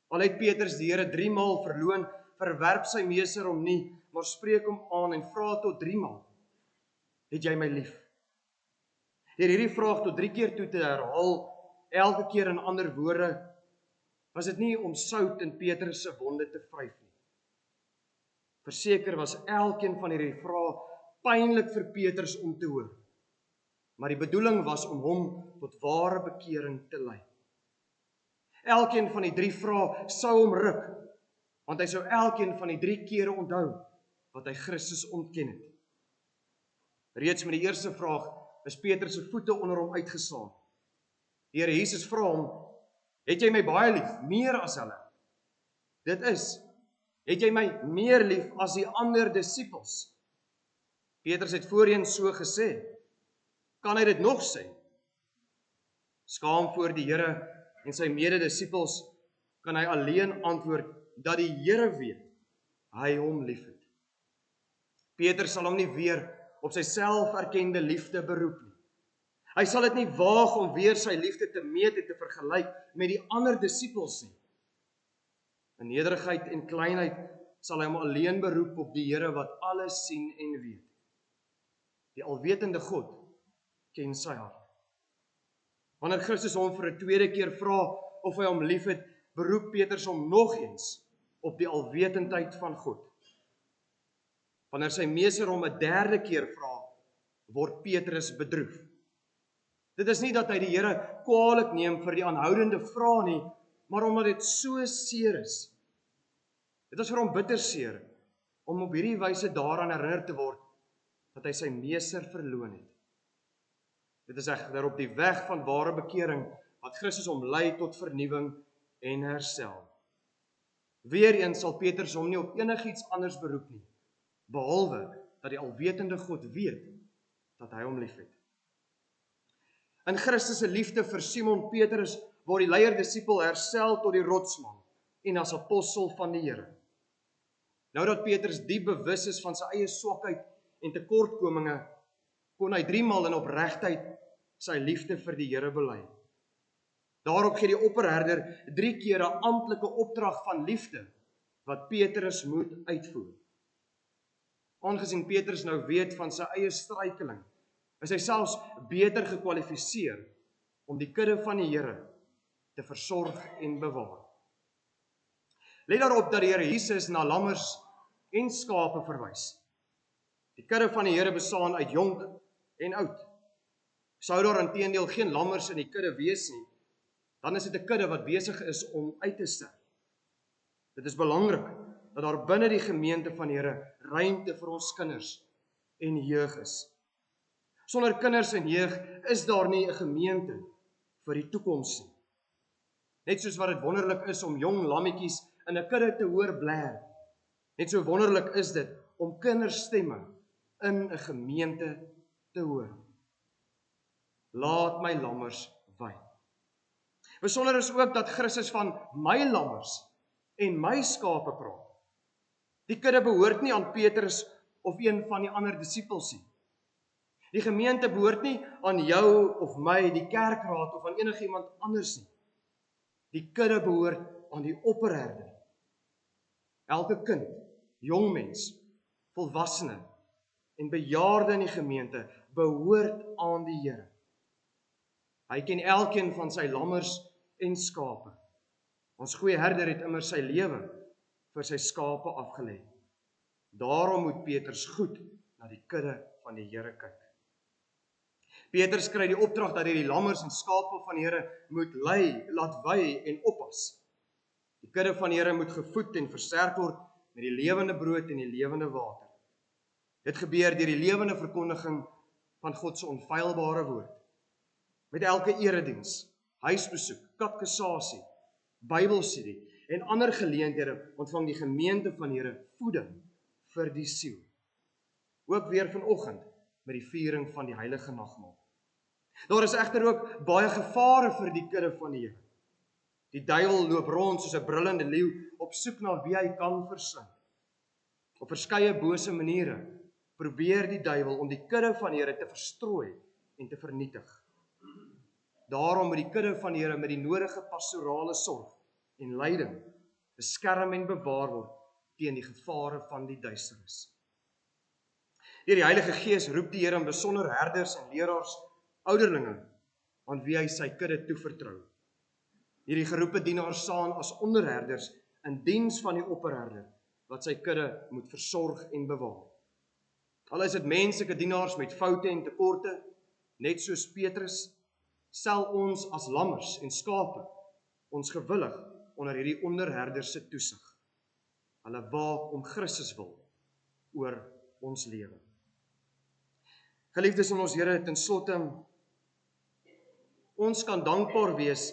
Al het Petrus die Here 3 maal verloon, verwerp sy meester hom nie, maar spreek hom aan en vra tot 3 maal: het jy my lief? Deur hierdie vraag tot 3 keer toe te herhaal, elke keer in ander woorde, was dit nie om sout in Petrus se wonde te vryf nie. Verseker was elkeen van hierdie vrae pynlik vir Petrus om te hoor, maar die bedoeling was om hom tot ware bekering te lei. Elkeen van die 3 vrae sou hom ruk, want hy sou elkeen van die 3 kere onthou wat hy Christus ontken het. Reeds met die eerste vraag is Petrus se voete onder hom uitgeslaan. Die Here Jesus vra hom: het jy my baie lief, meer as hulle? Dit is, het jy my meer lief as die ander disippels? Petrus het voorheen so gesê. Kan hy dit nog sê? Skaam voor die Here en sy mededisippels kan hy alleen antwoord dat die Here weet hy hom liefhet. Petrus sal hom nie weer op sy selferkende liefde beroep nie. Hy sal dit nie waag om weer sy liefde te meet en te vergelyk met die ander disippels nie. In nederigheid en kleinheid sal hy hom alleen beroep op die Here wat alles sien en weet. Die alwetende God ken sy hart. Wanneer Christus hom vir 'n tweede keer vra of hy hom liefhet, beroep Petrus hom nog eens op die alwetendheid van God. Wanneer sy meester hom 'n derde keer vra, word Petrus bedroef. Dit is nie dat hy die Here kwaadlik neem vir die aanhoudende vrae nie, maar omdat dit so seer is. Dit is vir hom bitter seer om op hierdie wyse daaraan herinner te word dat hy sy meester verloon het. Dit is egter op die weg van ware bekering wat Christus hom lei tot vernuwing en herstel. Weereens sal Petrus hom nie op enigiets anders beroep nie, behalwe dat die alwetende God weet dat hy hom liefhet. In Christus se liefde vir Simon Petrus word die leier disipel herstel tot die rotsman en as apostel van die Here. Nou dat Petrus diep bewus is van sy eie swakheid en tekortkominge, kon hy 3 maal in opregtheid sy liefde vir die Here bely. Daarop gee die opperherder 3 keer 'n amptelike opdrag van liefde wat Petrus moet uitvoer. Aangesien Petrus nou weet van sy eie struikeling, is hy selfs beter gekwalifiseer om die kudde van die Here te versorg en bewaar. Let daarop dat die Here Jesus na lammers en skape verwys. Die kudde van die Here bestaan uit jonk en oud. Sou daar inteendeel geen lammers in die kudde wees nie, dan is dit 'n kudde wat besig is om uit te sterf. Dit is belangrik dat daar binne die gemeente van die Here ruimte vir ons kinders en jeug is. Sonder kinders en jeug is daar nie 'n gemeente vir die toekoms nie. Net soos wat dit wonderlik is om jong lammetjies in 'n kudde te hoor blær. Net so wonderlik is dit om kinderstemme in 'n gemeente te hoor. Laat my lammers wy. Besonder is ook dat Christus van my lammers en my skape praat. Die kudde behoort nie aan Petrus of een van die ander disippels nie. Die gemeente behoort nie aan jou of my, die kerkraad of aan enigiemand anders nie. Die kudde behoort aan die opperherder. Elke kind, jong mens, volwassene en bejaarde in die gemeente behoort aan die Here. Hy ken elkeen van sy lammers en skape. Ons goeie herder het immer sy lewe vir sy skape afgelê. Daarom moet Petrus goed na die kudde van die Here kyk. Petrus kry die opdrag dat hy die lammers en skape van die Here moet laat wy en oppas. Die kudde van die Here moet gevoed en versterk word met die lewende brood en die lewende water. Dit gebeur deur die lewende verkondiging van God se onfeilbare woord. Met elke erediens, huisbesoek, katekisasie, Bybelstudie en ander geleenthede ontvang die gemeente van die Here voeding vir die siel. Ook weer vanoggend met die viering van die heilige nagmaal. Daar is egter ook baie gevare vir die kudde van die Here. Die duiwel loop rond soos 'n brullende leeu op soek na wie hy kan verslind. Op verskeie bose maniere probeer die duiwel om die kudde van die Here te verstrooi en te vernietig. Daarom moet die kudde van die Here met die nodige pastorale sorg en leiding beskerm en bewaar word teen die gevare van die duisternis. Deur die Heilige Gees roep die Here in besonder herders en leraars, ouderlinge, aan wie hy sy kudde toevertrou. Hierdie geroepe dienaars staan as onderherders in diens van die opperherder, wat sy kudde moet versorg en bewaar. Al is dit menslike dienaars met foute en tekorte, net soos Petrus, sal ons as lammers en skape ons gewillig onder hierdie onderherders se toesig. Hulle waak om Christus wil oor ons lewe. Geliefdes in ons Here, ten slotte, ons kan dankbaar wees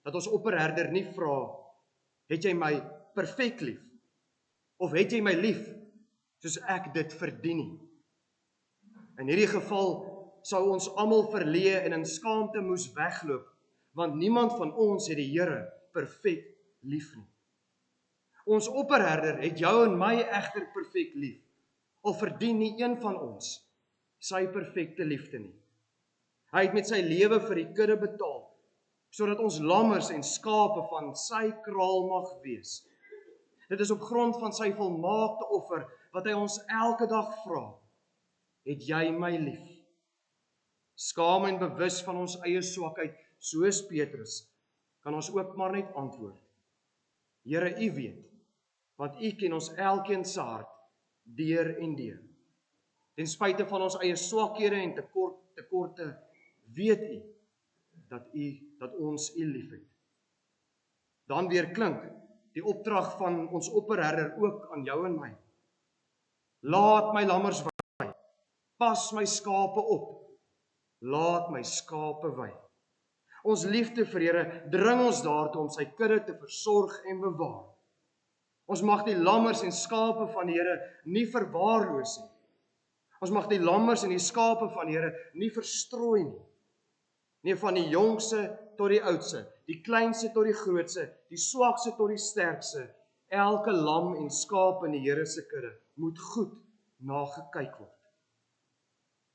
dat ons opperherder nie vra, het jy my perfek lief? Of het jy my lief soos ek dit verdien nie? In hierdie geval sou ons almal verleë en in skaamte moes wegloop, want niemand van ons het die Here perfek lief nie. Ons opperherder het jou en my egter perfek lief, al verdien nie een van ons sy perfekte liefde nie. Hy het met sy lewe vir die kudde betaal, sodat ons lammers en skape van sy kraal mag wees. Dit is op grond van sy volmaakte offer wat hy ons elke dag vra. Het jy my lief? Skaam en bewus van ons eie swakheid, soos Petrus, kan ons ook maar net antwoord. Here, U weet, want U ken ons elkeen se hart deur en deur. Ten spyte van ons eie swakhede en tekorte, weet U dat ons U liefhet. Dan weer klink die opdrag van ons opperherder ook aan jou en my. Laat my lammers wy, pas my skape op, laat my skape wy. Ons liefde vir Here dring ons daartoe om sy kudde te versorg en bewaar. Ons mag die lammers en skape van die Here nie verwaarloos nie. Ons mag die lammers en die skape van die Here nie verstrooi nie. Nie van die jongste tot die oudste, die kleinste tot die grootste, die swakste tot die sterkste. Elke lam en skaap in die Here se kudde moet goed nagekyk word.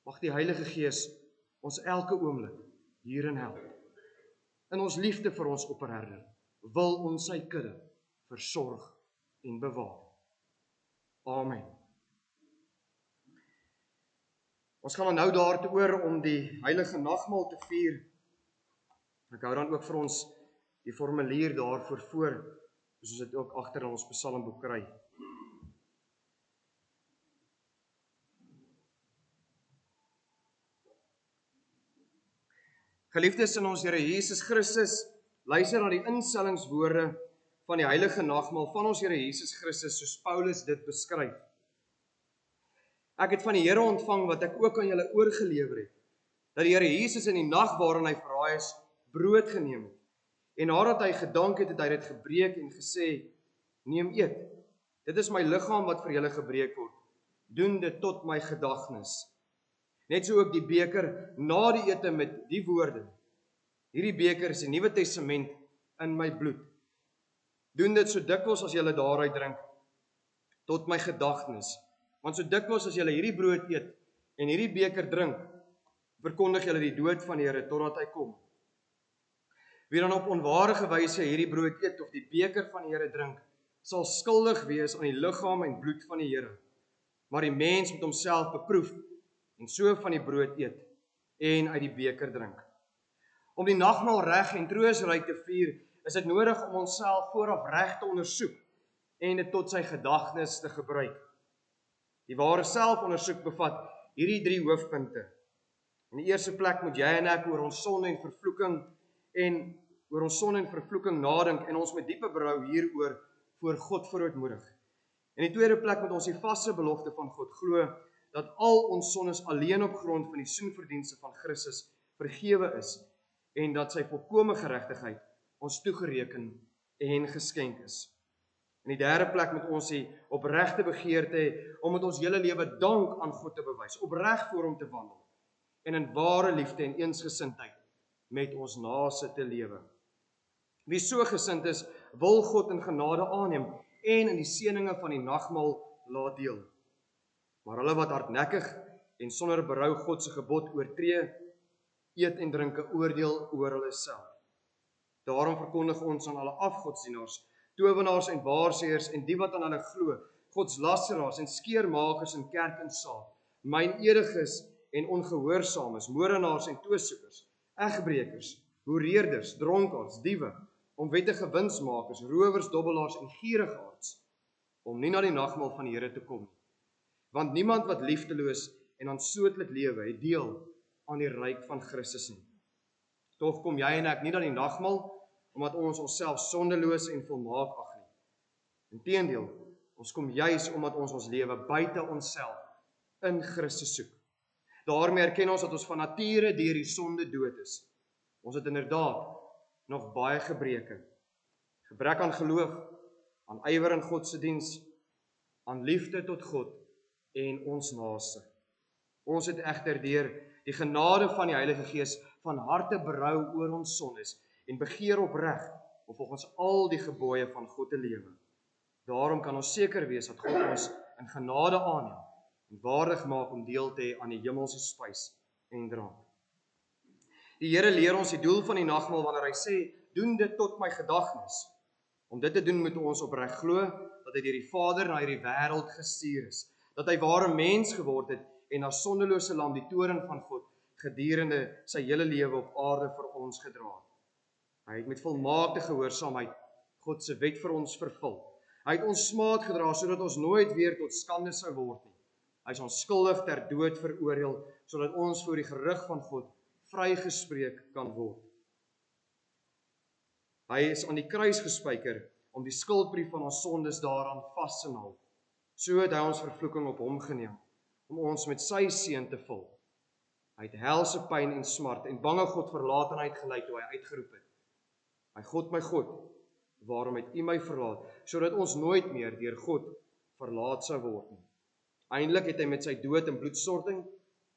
Mag die Heilige Gees ons elke oomblik hierin help. In ons liefde vir ons opperherder wil ons sy kudde versorg en bewaar. Amen. Ons gaan nou daartoe oor om die heilige nagmaal te vier. Ek hou dan ook vir ons die formulier daarvoor voor, soos ons dit ook agter in ons psalmboek kry. Geliefdes in ons Here Jesus Christus, luister na die instellingswoorde van die heilige nagmaal van ons Here Jesus Christus, soos Paulus dit beskryf. Ek het van die Here ontvang wat ek ook aan julle oorgelewer het, dat die Here Jesus in die nag waarin hy verraai is, brood geneem het, En nadat hy gedank het, het hy dit gebreek en gesê, neem eet. Dit is my liggaam wat vir julle gebreek word. Doen dit tot my gedagtes. Net so ook die beker na die ete met die woorde. Hierdie beker is die Nuwe Testament in my bloed. Doen dit so dikwels as julle daaruit drink, tot my gedagtes. Want so dikwels as julle hierdie brood eet en hierdie beker drink, verkondig julle die dood van die Here totdat hy kom. Wie dan op onware wyse hierdie brood eet of die beker van die Here drink, sal skuldig wees aan die liggaam en bloed van die Here. Maar die mens moet homself beproef en so van die brood eet en uit die beker drink. Om die nagmaal reg en troostryk te vier, is dit nodig om onsself vooraf reg te ondersoek en dit tot sy gedagtes te gebruik. Die ware selfondersoek bevat hierdie 3 hoofpunte. In die eerste plek moet jy en ek oor ons sonde en vervloeking nadink en ons met diepe berou hieroor voor God verootmoedig. In die tweede plek moet ons die vaste belofte van God glo dat al ons sondes alleen op grond van die soenverdienste van Christus vergewe is en dat sy volkome geregtigheid ons toegereken en geskenk is. In die derde plek moet ons die opregte begeerte hê om met ons hele lewe dank aan God te bewys, opreg voor hom te wandel en in ware liefde en eensgesindheid met ons naaste te lewe. Wie so gesind is, wil God in genade aanneem en in die seëninge van die nagmaal laat deel. Maar hulle wat hardnekkig en sonder berou God se gebod oortree, eet en drink 'n oordeel oor hulle self. Daarom verkondig ons aan alle afgodsdienaars, towenaars en waarsêers en die wat aan hulle glo, godslasteraars en skeermakers in kerk en saal, mynediges en ongehoorsaames, moordenaars en toesoekers, egbreekers, hoereerders, dronkaards, diewe, onwettige winsmakers, rowers, dobbelaars en gierigaards, om nie na die nagmaal van die Here te kom nie. Want niemand wat liefdeloos en aanstootlik lewe, het deel aan die ryk van Christus nie. Tog kom jy en ek nie na die nagmaal omdat ons onsself sondeloos en volmaak ag nie. Inteendeel, ons kom juis omdat ons ons lewe buite onsself in Christus soek. Daarmee erken ons dat ons van nature deur die sonde dood is. Ons het inderdaad nog baie gebreke. Gebrek aan geloof, aan ywer in God se diens, aan liefde tot God en ons naaste. Ons het egter deur die genade van die Heilige Gees van harte berou oor ons sondes en begeer opreg om volgens al die gebooie van God te lewe. Daarom kan ons seker wees dat God ons in genade aanneem en waardig maak om deel te hê aan die hemelse spys en drank. Die Here leer ons die doel van die nagmaal wanneer hy sê, doen dit tot my gedagtes. Om dit te doen moet ons opreg glo dat hy deur die Vader na hierdie wêreld gestuur is, dat hy ware mens geword het en as sondelose lam die toorn van God gedurende sy hele lewe op aarde vir ons gedra het. Hy het met volmaakte gehoorsaamheid God se wet vir ons vervul. Hy het ons smaad gedra sodat ons nooit weer tot skande sou word nie. Hy is onskuldig ter dood veroordeel sodat ons voor die gerig van God vrygespreek kan word. Hy is aan die kruis gespyker om die skuldbrief van ons sondes daaraan vas te naal. So het hy ons vervloeking op hom geneem om ons met sy seën te vul. Hy het helse pyn en smart en bange God verlatenheid gely toe hy uitgeroep het: my God, waarom het U my verlaat?" Sodat ons nooit meer deur God verlaat sou word nie. Eindelik het hy met sy dood en bloedstorting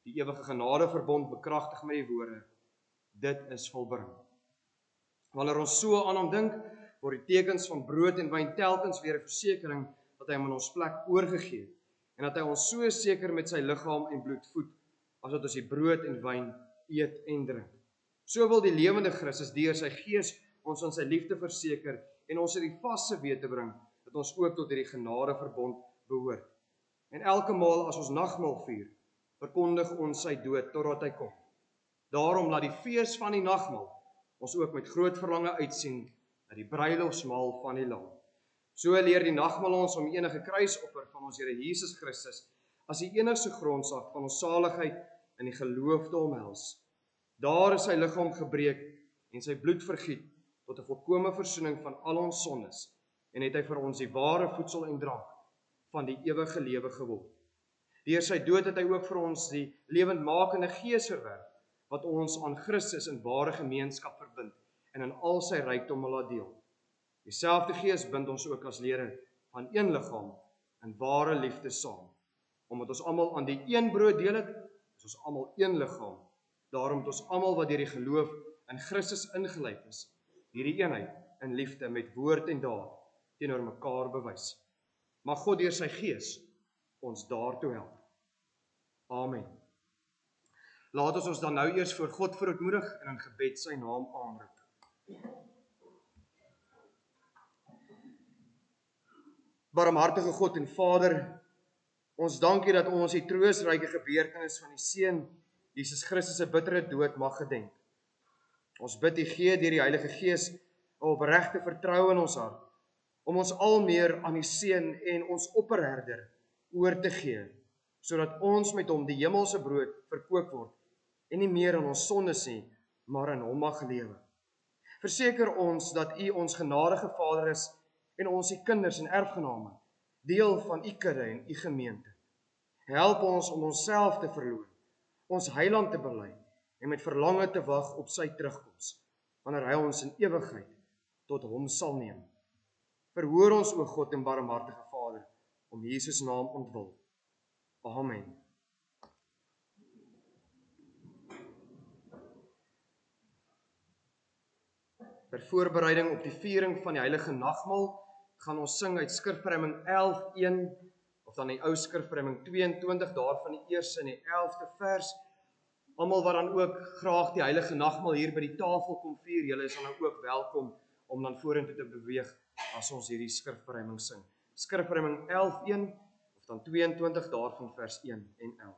die ewige genadeverbond bekragtig met die woorde: "Dit is volbring." Wanneer ons so aan hom dink, word die tekens van brood en wyn telkens weer 'n versekering dat hy hom in ons plek oorgegee het en dat hy ons so seker met sy liggaam en bloed voed as dat ons die brood en wyn eet en drink. So wil die lewende Christus deur sy Gees ons aan sy liefde verseker en ons in die vaste wete bring dat ons ook tot hierdie genadeverbond behoort. En elke maal as ons nagmaal vier, verkondig ons sy dood totdat hy kom. Daarom laat die fees van die nagmaal ons ook met groot verlange uitsien na die bruilofsmaal van die Lam. So leer die nagmaal ons om enige kruisoffer van ons Here Jesus Christus as die enigste grondslag van ons saligheid in die geloof te omhels. Daar is sy liggaam gebreek en sy bloed vergiet tot 'n volkomme versoening van al ons sondes en het hy vir ons die ware voedsel en drank van die ewige lewe geword. Deur sy dood het hy ook vir ons die lewendmakende Gees verwerf wat ons aan Christus in ware gemeenskap verbind en in al sy rykdom laat deel. Dieselfde Gees bind ons ook as lede van een liggaam in ware liefde saam. Omdat ons almal aan die een brood deel het, is ons almal een liggaam. Daarom het ons almal wat deur die geloof in Christus ingelyf is, hierdie eenheid in liefde met woord en daad teenoor mekaar bewys. Mag God deur sy Gees ons daartoe help. Amen. Laat ons dan nou eers voor God verootmoedig en in gebed sy naam aanroep. Barmhartige God en Vader, ons dank U dat ons die troostryke gebeurtenis van die Seun Jesus Christus se bittere dood mag gedenk. Ons bid U gee deur die Heilige Gees 'n opregte vertroue in ons hart, om ons al meer aan die Seun en ons opperherder oor te gee, sodat ons met hom die hemelse brood verkoop word en nie meer aan ons sondes nie, maar in hom mag lewe. Verseker ons dat U ons genadige Vader is en ons U kinders en erfgename, deel van U kudde en U gemeente. Help ons om onsself te verloon, ons Heiland te bely en met verlange te wag op sy terugkoms, wanneer hy ons in ewigheid tot hom sal neem. Verhoor ons, o God en barmhartige Vader, om Jesus naam ontwil. Amen. Ter voorbereiding op die viering van die Heilige Nagmaal gaan ons sing uit Skrifruiming 11:1 of dan die ou Skrifruiming 22 daarvan die eerste en die 11de vers. Almal wat dan ook graag die Heilige Nagmaal hier by die tafel kom vier, julle is dan ook welkom om dan vorentoe te beweeg as ons hierdie Skrifruiming sing. Skrifruiming 11:1 of dan 22 daarvan vers 1 en 11.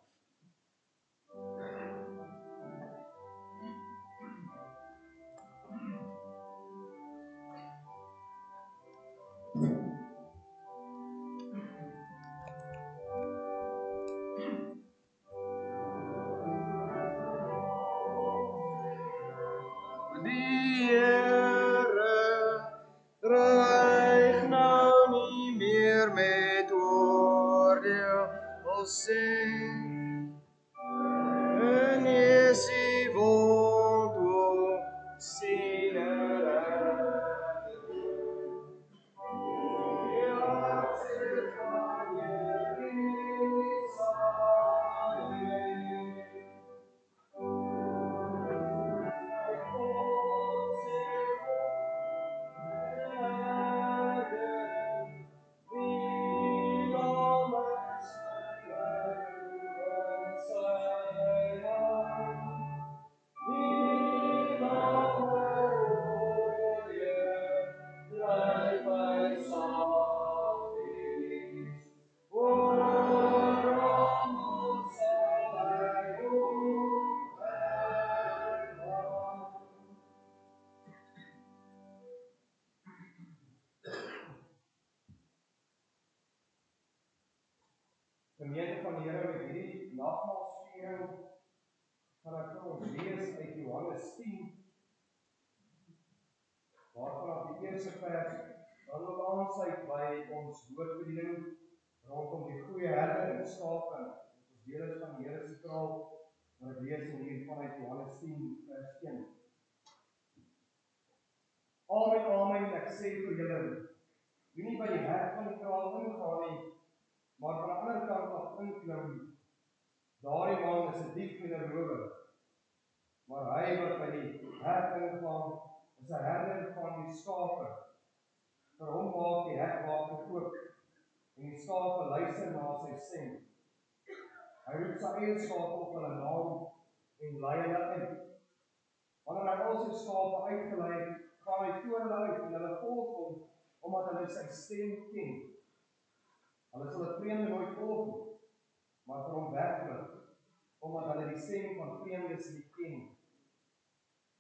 Gemeente van die Here, met hierdie nagmaalsviering gaan ek vir ons lees uit Johannes 10, waarvan die eerste vers dan ook aansluit by ons woordbediening rondom die goeie herder en skape. Ons deel is van die Here se kraal, maar ek lees hier vanuit Johannes 10 vers 1. Amen, amen, ek sê vir julle, wie nie by die hek van die kraal ingaan nie, maar van die ander kant af inklim, daardie man is 'n dief en 'n rower. Maar hy wat by die hek ingaan, is 'n herder van die skape. Vir hom maak die hekwachter oop, en die skape luister na sy stem. Hy roep sy eie skape op hulle naam en lei hulle uit. Wanneer hy al sy skape uitgelei het, gaan hy voor hulle uit en hulle volg hom, omdat hulle sy stem ken. Hulle sal 'n vreemde nooit volg nie, maar vir hom wegvlug, omdat hulle die stem van vreemdes nie ken.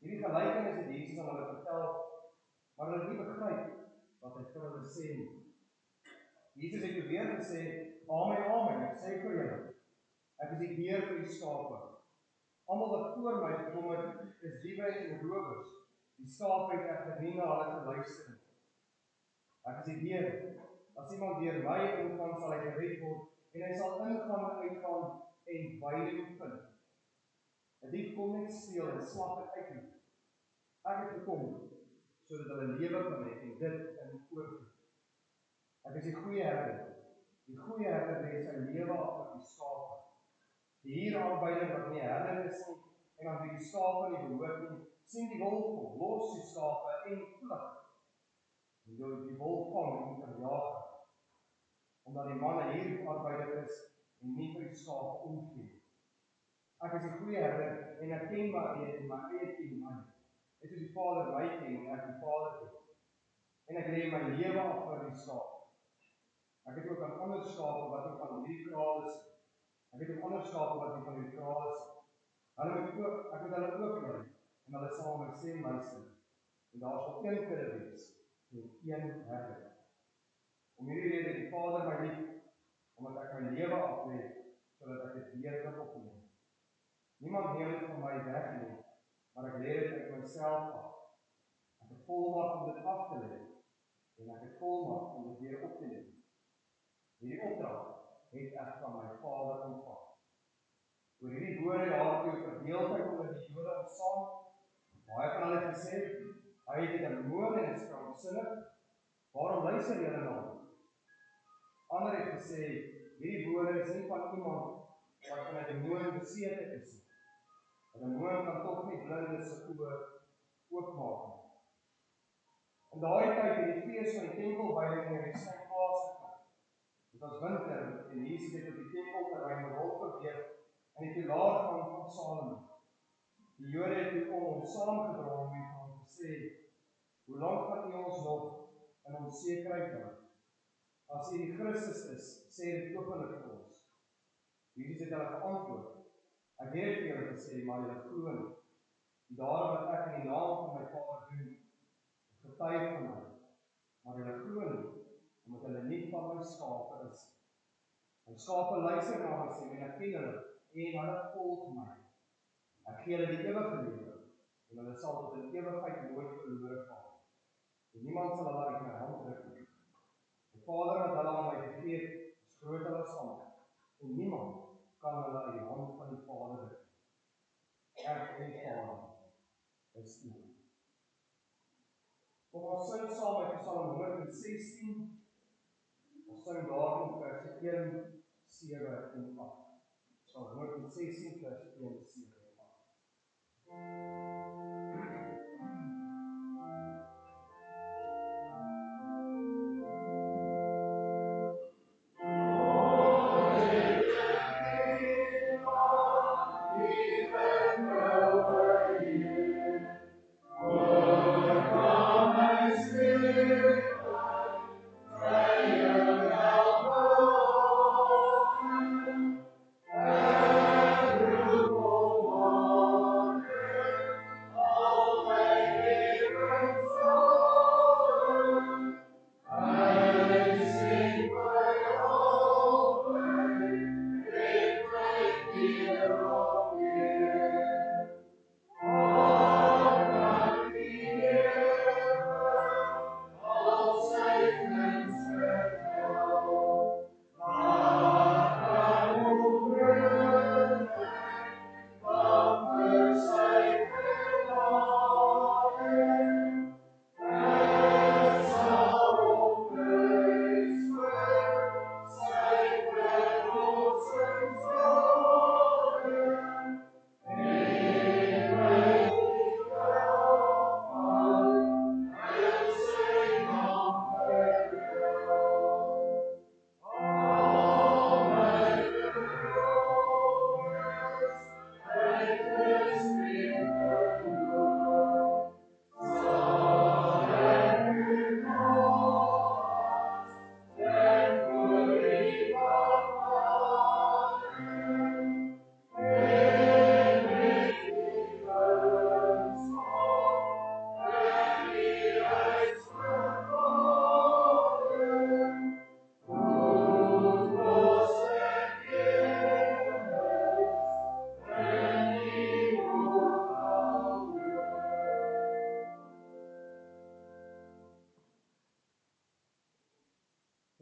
Hierdie gelykenis het Jesus aan hulle vertel, maar hulle het nie begryp wat hy vir hulle sê nie. Jesus het weer gesê, amen, amen, ek sê vir julle, ek is die Heer vir die skape. Almal wat voor my gekom het, is diewe en rowers. Die skape het egter nie na hulle geluister nie. Ek is die Heer. As iemand deur my ingaan, sal hy gered word, en hy sal ingaan en uitgaan en weiding vind. 'n Dief kom net steel en slag en uitroei. Ek het gekom sodat hulle lewe kan hê en dit in oorvloed. Ek is die goeie herder. Die goeie herder lê sy lewe af vir die skape. Die huurarbeider wat nie herder is nie en aan wie die skape nie behoort nie, sien die wolf kom, los die skape en vlug. En die wolf vang en verjaag, omdat die man 'n huurarbeider is en nie vir die skape omgee. Ek is die goeie herder en ek ken my eie en my eie ken my. Dit is die Vader my ken en ek die Vader ken. En ek lê my lewe af vir die skape. Ek het ook aan ander skape wat nie van hierdie kraal is. Ek het ook ander skape wat nie van hierdie kraal is. Ek moet hulle ook lei en hulle sal my stem luister. En daar sal een kudde wees en een herder. Om hierdie rede het die Vader my lief, omdat ek my lewe aflê, sodat ek dit weer kan opneem. Niemand neem dit van my weg nie, maar ek lê dit uit myself af. Ek het volmaak om dit af te lê en ek het volmaak om dit weer op te neem. Hierdie opdrag het ek van my Vader ontvang. Oor hierdie woorde daartoe verdeeldheid onder die Jode ontstaan. Baie van hulle het gesê, hy het 'n demoon en is kranksinnig. Waarom luister julle na hom? Ander het gesê, hierdie woorde is nie van iemand wat van 'n demoon besete is nie. 'n Demoon kan tog nie blindes se oë oopmaak nie. In daardie tyd het die fees van die tempelwyding in die Sint plaasgevind. Dit was winter en Jesus het op die tempelterrein rondbeweeg in die pilaar van Salomo. Die Jode het toe om hom saamgedrom en hom gesê, hoe lank gaan u ons nog in onsekerheid hou? As u die Christus is, sê dit openlik vir ons. Jesus het hulle geantwoord, ek het vir julle gesê, maar julle glo nie. Daarom wat ek in die naam van my Vader doen, getuig van my, maar julle glo nie, omdat hulle nie van my skape is. My skape luister na my stem en ek ken hulle en hulle volg my. Ek gee hulle die ewige lewe en hulle sal tot in ewigheid nooit verlore gaan. En niemand sal hulle uit my hand ruk nie. Die Vader wat hulle aan my gegee het, is groter as ander. En niemand kan hulle uit die hand van die Vader ruk nie. Ek en die Vader is een. Kom ons sing saam uit Psalm 116. Ons sing daarin vers 1, 7 en 8. Psalm 116 vers 1, 7 en 8.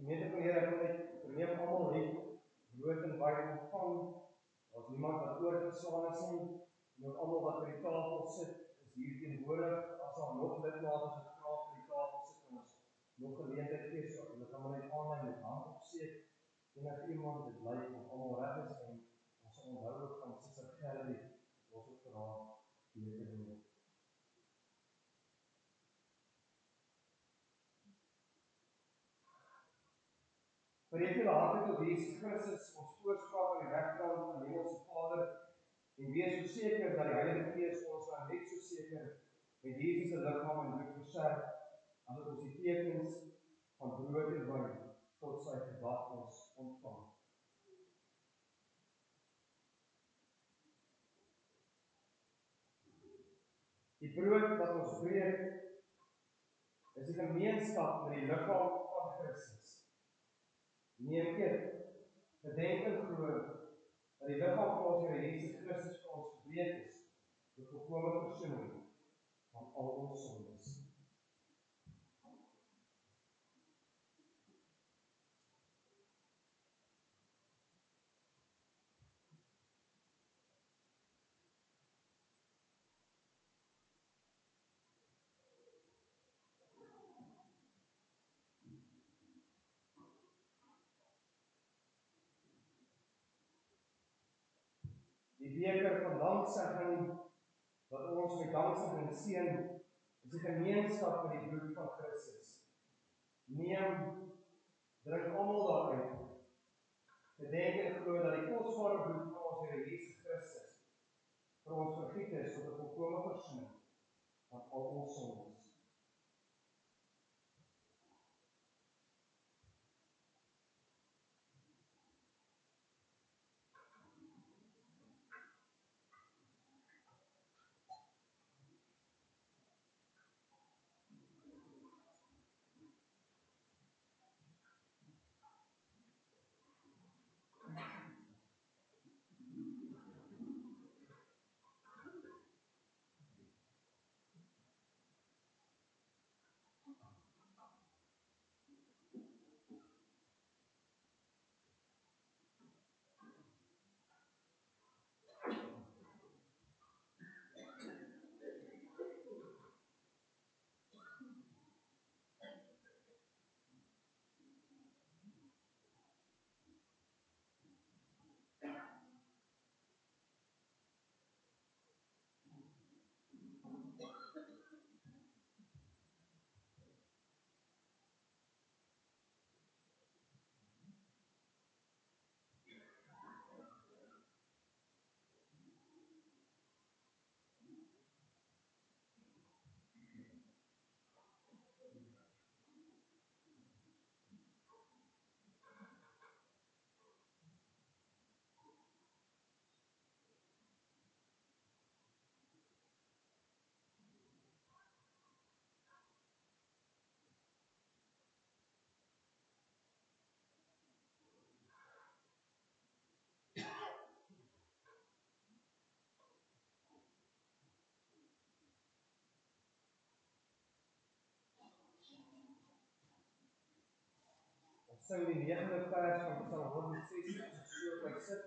Gemeente van Here, ek wil net verneem almal het brood en wyn ontvang. Daar's niemand wat oorgeslaan is nie. Almal wat by die tafel sit, is hier teenwoordig. van lidmate as ek graag vir die tafel sit en ons nog geleentheid gee, so hulle kan maar net aanlyn met hand opsteek, enige iemand dit lyk of almal reg is en ons sal onthou ook van Suster Gerrie, ons ook vir haar beter doen. Verheef julle harte tot Jesus Christus, ons voorspraak aan die regterkant van die Hemelse Vader, en wees so seker dat die Heilige Gees ons dan net so seker met Jesus se liggaam en bloed verserk, as ons die tekens van brood en wyn tot sy gedagtes ontvang. Die brood wat ons breek, is die gemeenskap met die liggaam van Christus. Neem eet, gedenk en glo dat die liggaam van ons Here Jesus Christus vir ons gebreek is, tot volkome versoening van al ons sondes. Die beker van danksegging wat ons met danksegging seën, is die gemeenskap met die bloed van Christus. Neem, drink almal daaruit. Gedenk en glo dat die kosbare bloed van ons Here Jesus Christus vir ons vergiet is tot 'n volkome versoening van al ons sondes. Ons sing die 9de vers van Psalm 160, as ons so bly sit,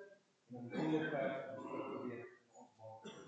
en dan die 10de vers van ons probeer ons maak.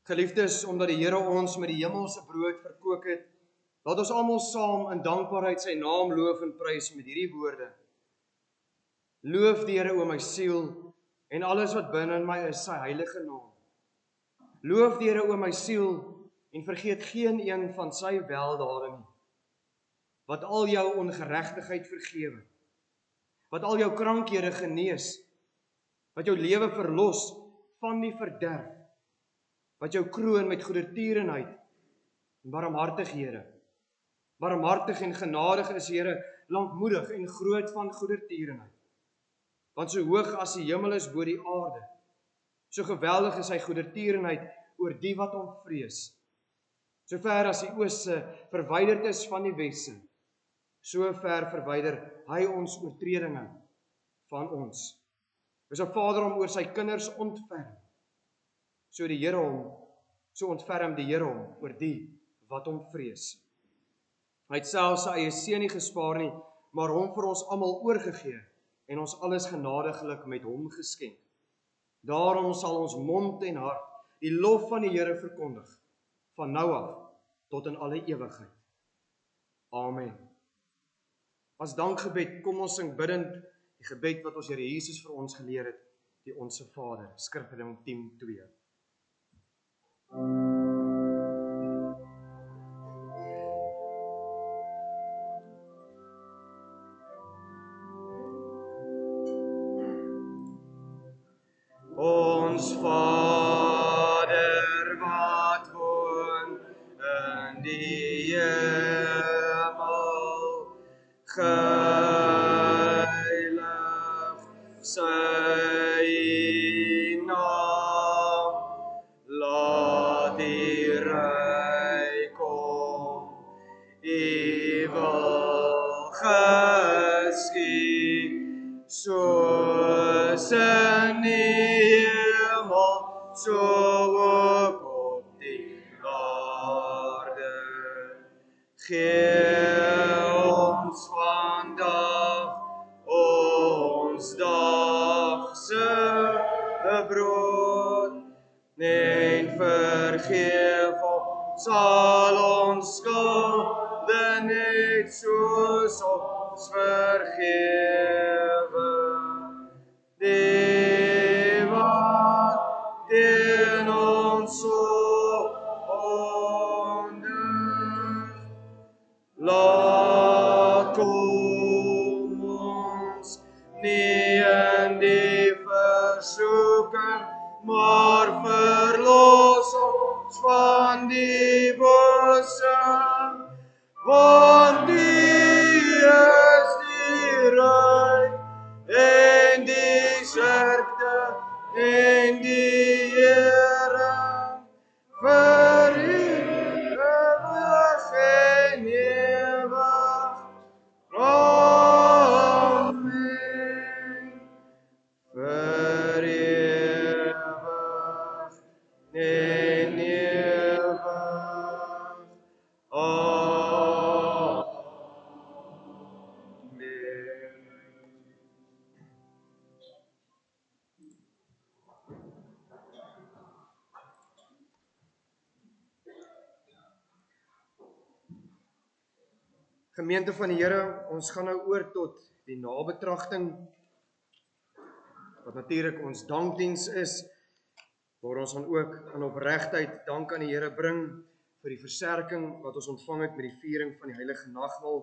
Geliefdes, omdat die Here ons met die hemelse brood verkoop het, laat ons almal saam in dankbaarheid sy naam loof en prys met hierdie woorde. Loof die Here, o my siel, en alles wat binne in my is, sy heilige naam. Loof die Here, o my siel, en vergeet geen een van sy weldade nie. Wat al jou ongeregtigheid vergewe, wat al jou krankhede genees, wat jou lewe verlos van die verderf, wat jou kroon met goedertierenheid en barmhartighede. Barmhartig en genadig is Here, lankmoedig en groot van goedertierenheid. Want so hoog as die hemel is bo die aarde, so geweldig is sy goedertierenheid oor die wat hom vrees. So ver as die ooste verwyderd is van die weste, so ver verwyder hy ons oortredinge van ons. Is 'n Vader om oor sy kinders ontferm. So die Here hom, so ontferm die Here hom oor die wat hom vrees. Hy het self sy eie seun nie gespaar nie, maar hom vir ons almal oorgegee en ons alles genadiglik met hom geskenk. Daarom sal ons mond en hart die lof van die Here verkondig, van nou af tot in alle ewigheid. Amen. As dankgebed, kom ons sing bidend die gebed wat ons Here Jesus vir ons geleer het, die Onse Vader, Skrifgedeelte 10:2. Ons Vader wat woon in die hemel, geheilig sy naam, laat die ryk kom, u wil geskied, soos in die hemel, so ook op die aarde. Gee ons vandag ons dagse brood, en vergeef ons al ons skulde, net soos ons vergewe die wat teen ons sondig. Laat kom ons nie in die versoeking, maar verlos ons van die bose, want die is die ryk en die sterkte en die Here vir ewig en ewig. Amen. Vir ewig en ewig. Gemeente van die Here, ons gaan nou oor tot die nabetragting, wat natuurlik ons dankdiens is, waar ons dan ook in opregtheid dank aan die Here bring vir die versterking wat ons ontvang het met die viering van die heilige nagmaal.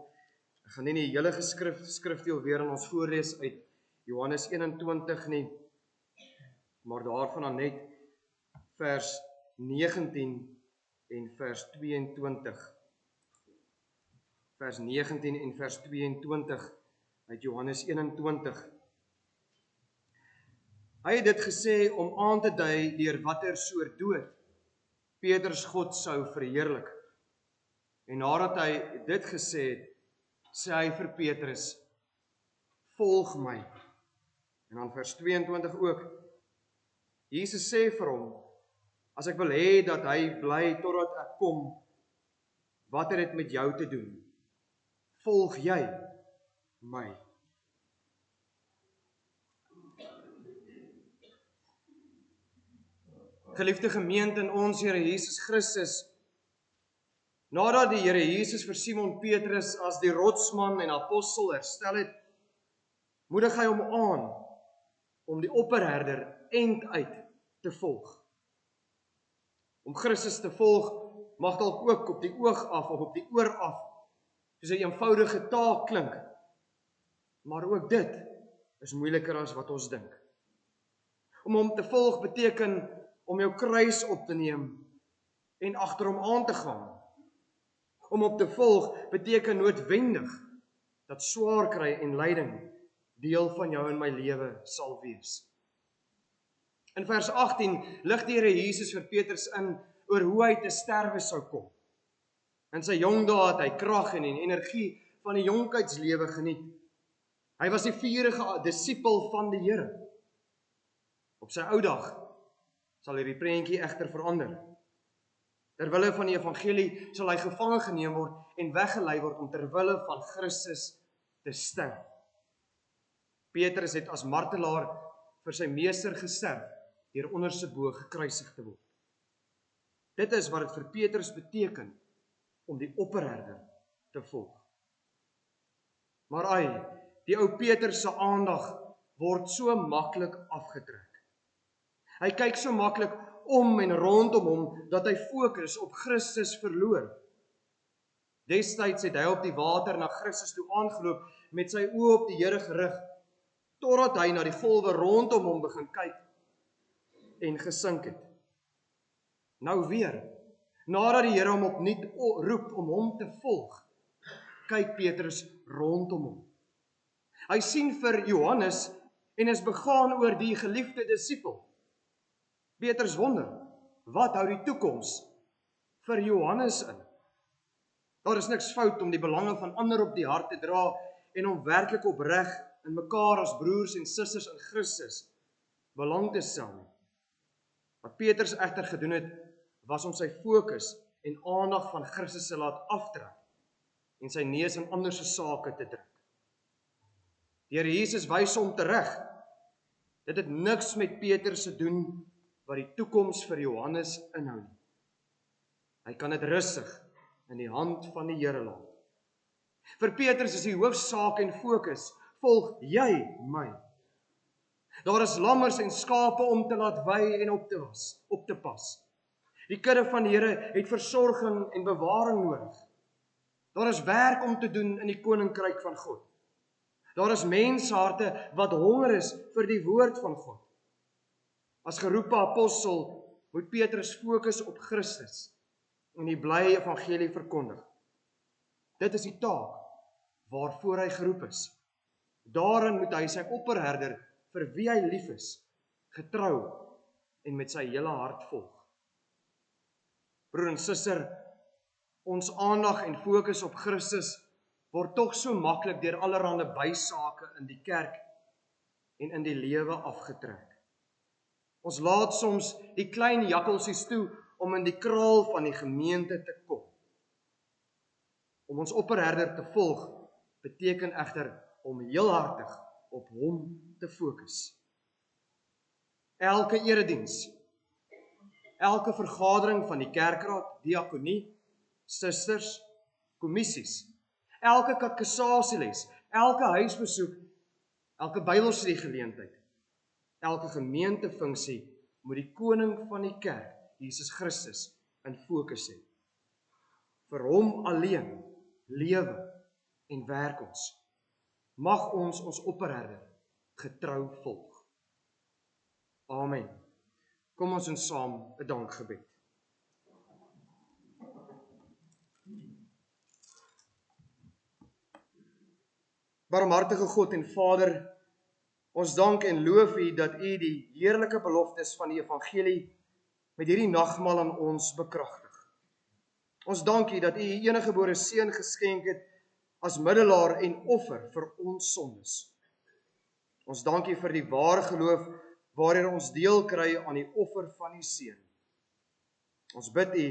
Ek gaan nie die hele skrifdeel weer aan ons voorlees uit Johannes 21 nie, maar daarvan dan net vers 19 en vers 22. Vers 19 en vers 22 uit Johannes 21. Hy het dit gesê om aan te dui deur watter soort dood Petrus God sou verheerlik. En nadat hy dit gesê het, sê hy vir Petrus, volg my. En dan vers 22 ook, Jesus sê vir hom, as ek wil hê dat hy bly totdat ek kom, wat het dit met jou te doen? Volg jy my? Geliefde gemeente in ons Here Jesus Christus, nadat die Here Jesus vir Simon Petrus as die rotsman en apostel herstel het, moedig hy hom aan om die opperherder end uit te volg. Om Christus te volg mag dalk ook op die oog af of op die oor af soos 'n eenvoudige taak klink, maar ook dit is moeiliker as wat ons dink. Om hom te volg beteken om jou kruis op te neem en agter hom aan te gaan. Om hom te volg beteken noodwendig dat swaar kry en lyding deel van jou en my lewe sal wees. In vers 18 lig die Here Jesus vir Petrus in oor hoe hy te sterwe sou kom. In sy jong dae het hy krag en energie van die jonkheidslewe geniet. Hy was die vurige disipel van die Here. Op sy ou dag sal hierdie prentjie egter verander. Terwille van die evangelie sal hy gevange geneem word en weggelei word om terwille van Christus te sterf. Petrus het as martelaar vir sy meester gesterf deur onderstebo gekruisig te word. Dit is wat dit vir Petrus beteken om die opperherder te volg. Maar die ou Petrus se aandag word so maklik afgetrek. Hy kyk so maklik om en rondom hom dat hy fokus op Christus verloor. Destyds het hy op die water na Christus toe aangeloop met sy oë op die Here gerig, totdat hy na die golwe rondom hom begin kyk en gesink het. Nou weer, nadat die Here hom opnuut roep om hom te volg, kyk Petrus rondom hom. Hy sien vir Johannes en is begaan oor die geliefde disipel. Petrus wonder, wat hou die toekoms vir Johannes in? Daar is niks fout om die belange van ander op die hart te dra en om werklik opreg in mekaar as broers en susters in Christus belang te stel nie. Wat Petrus egter gedoen het, was om sy fokus en aandag van Christus te laat aftrek en sy neus in ander se sake te druk. Die Here Jesus wys hom tereg. Dit het niks met Petrus te doen wat die toekoms vir Johannes inhou nie. Hy kan dit rustig in die hand van die Here laat. Vir Petrus is die hoofsaak en fokus, volg jy my. Daar is lammers en skape om te laat wei en op te pas. Die kudde van die Here het versorging en bewaring nodig. Daar is werk om te doen in die koninkryk van God. Daar is mensharte wat honger is vir die woord van God. As geroepe apostel moet Petrus fokus op Christus en die blye evangelie verkondig. Dit is die taak waarvoor hy geroep is. Daarin moet hy sy opperherder vir wie hy lief is, getrou en met sy hele hart volg. Broer en suster, ons aandag en fokus op Christus word tog so maklik deur allerhande bysake in die kerk en in die lewe afgetrek. Ons laat soms die klein jakkalsies toe om in die kraal van die gemeente te kom. Om ons opperherder te volg beteken egter om heelhartig op hom te fokus. Elke erediens, elke vergadering van die kerkraad, diakonie, susters, kommissies, elke katekesasieles, elke huisbesoek, elke Bybelstudiegeleentheid, elke gemeentefunksie moet die koning van die kerk, Jesus Christus, in fokus hê. Vir hom alleen lewe en werk ons. Mag ons opperherder getrou volg. Amen. Kom ons doen saam 'n dankgebed. Barmhartige God en Vader, ons dank en loof U dat U die heerlike beloftes van die evangelie met hierdie nagmaal aan ons bekragtig. Ons dank U dat U U eniggebore seun geskenk het as middelaar en offer vir ons sondes. Ons dank U vir die ware geloof waarin ons deel kry aan die offer van U seun. Ons bid U,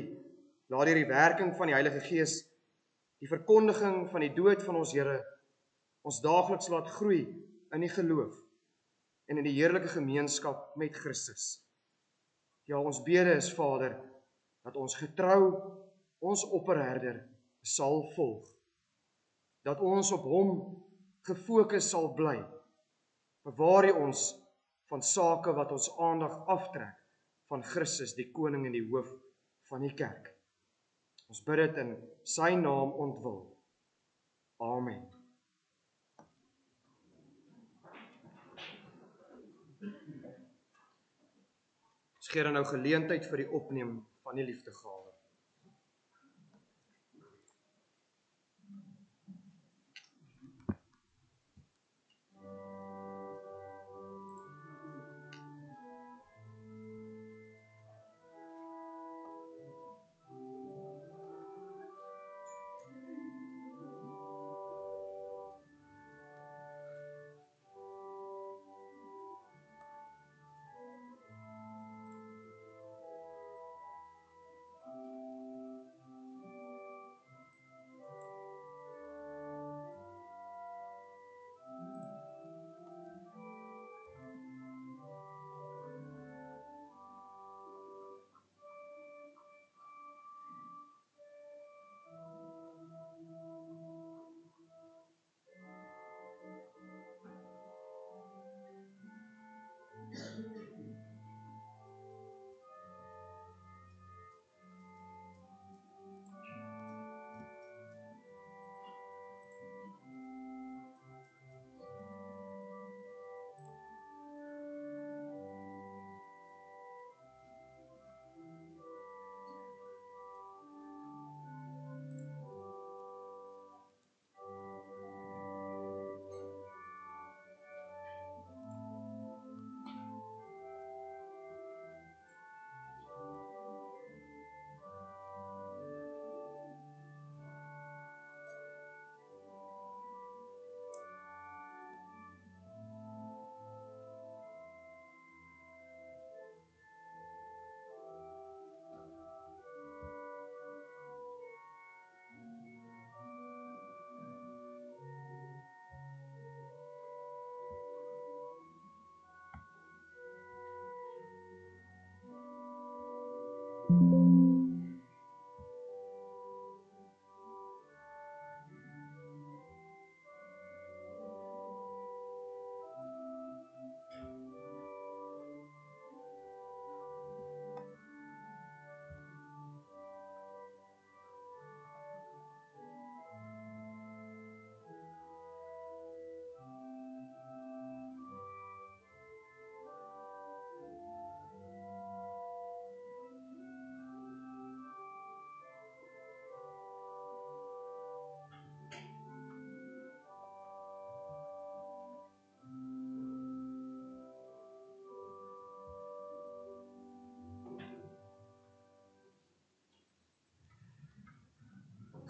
laat deur die werking van die Heilige Gees die verkondiging van die dood van ons Here ons daagliks laat groei in die geloof en in die heerlike gemeenskap met Christus. Ja, ons bede is, Vader, dat ons getrou ons opperherder sal volg. Dat ons op hom gefokus sal bly. Bewaar U ons van sake wat ons aandag aftrek van Christus, die koning en die hoof van die kerk. Ons bid dit in sy naam ontwil. Amen. Ons gee dan nou geleentheid vir die opneem van die liefdegawe.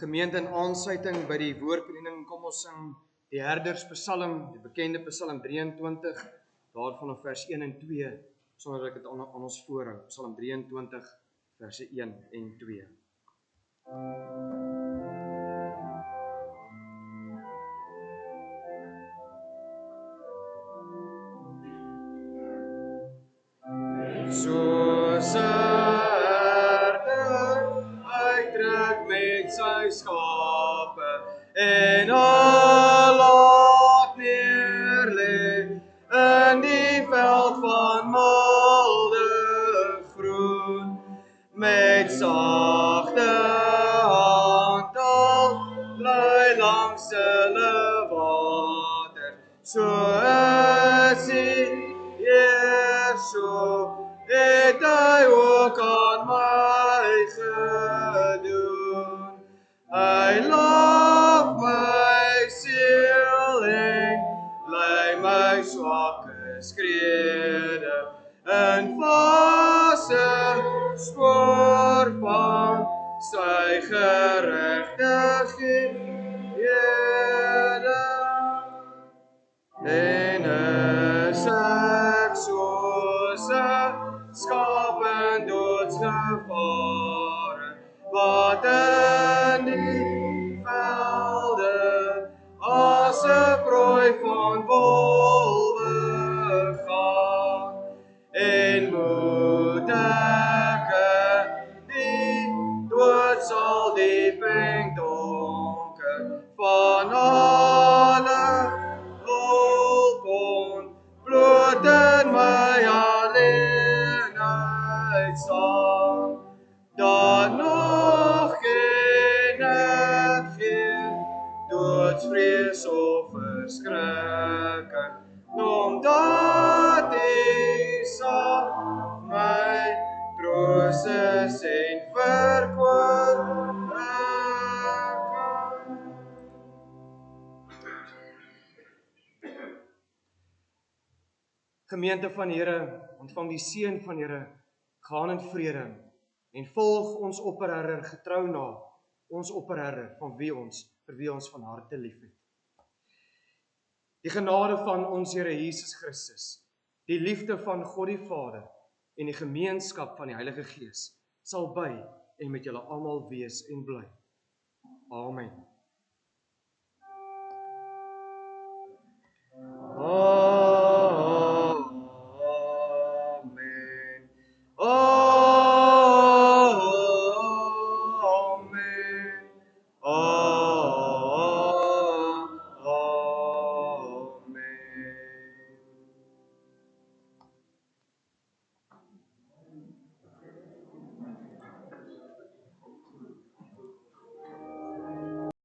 Gemeente in aansluiting by die woordbediening, kom ons sing die herderspsalm, die bekende Psalm 23, daarvan op vers 1 en 2, sonder dat ek dit aan ons voorhou. Psalm 23, verse 1 en 2. Soos 'n herder uittrek met sy skape en laat neerlê in die veld van milde groen, met sagte hand lei langs hulle water, so is Heer, so het hy ook aan my gedoen. Hy loof my siel en lei my swakke skrede in vaste spoor van sy geregtighede. En is ek soos 'n skaap in doodsgevare, wat in die velde as 'n prooi van wolwe gaan, en moet doodsvrees of verskrikking, omdat U sal my troos en verkwikking. Gemeente van Here, ontvang die seën van Here, gaan in vrede en volg ons opperherder getrou na, ons opperherder vir wie ons van harte liefhet. Die genade van ons Here Jesus Christus, die liefde van God die Vader en die gemeenskap van die Heilige Gees sal by en met julle almal wees en bly. Amen.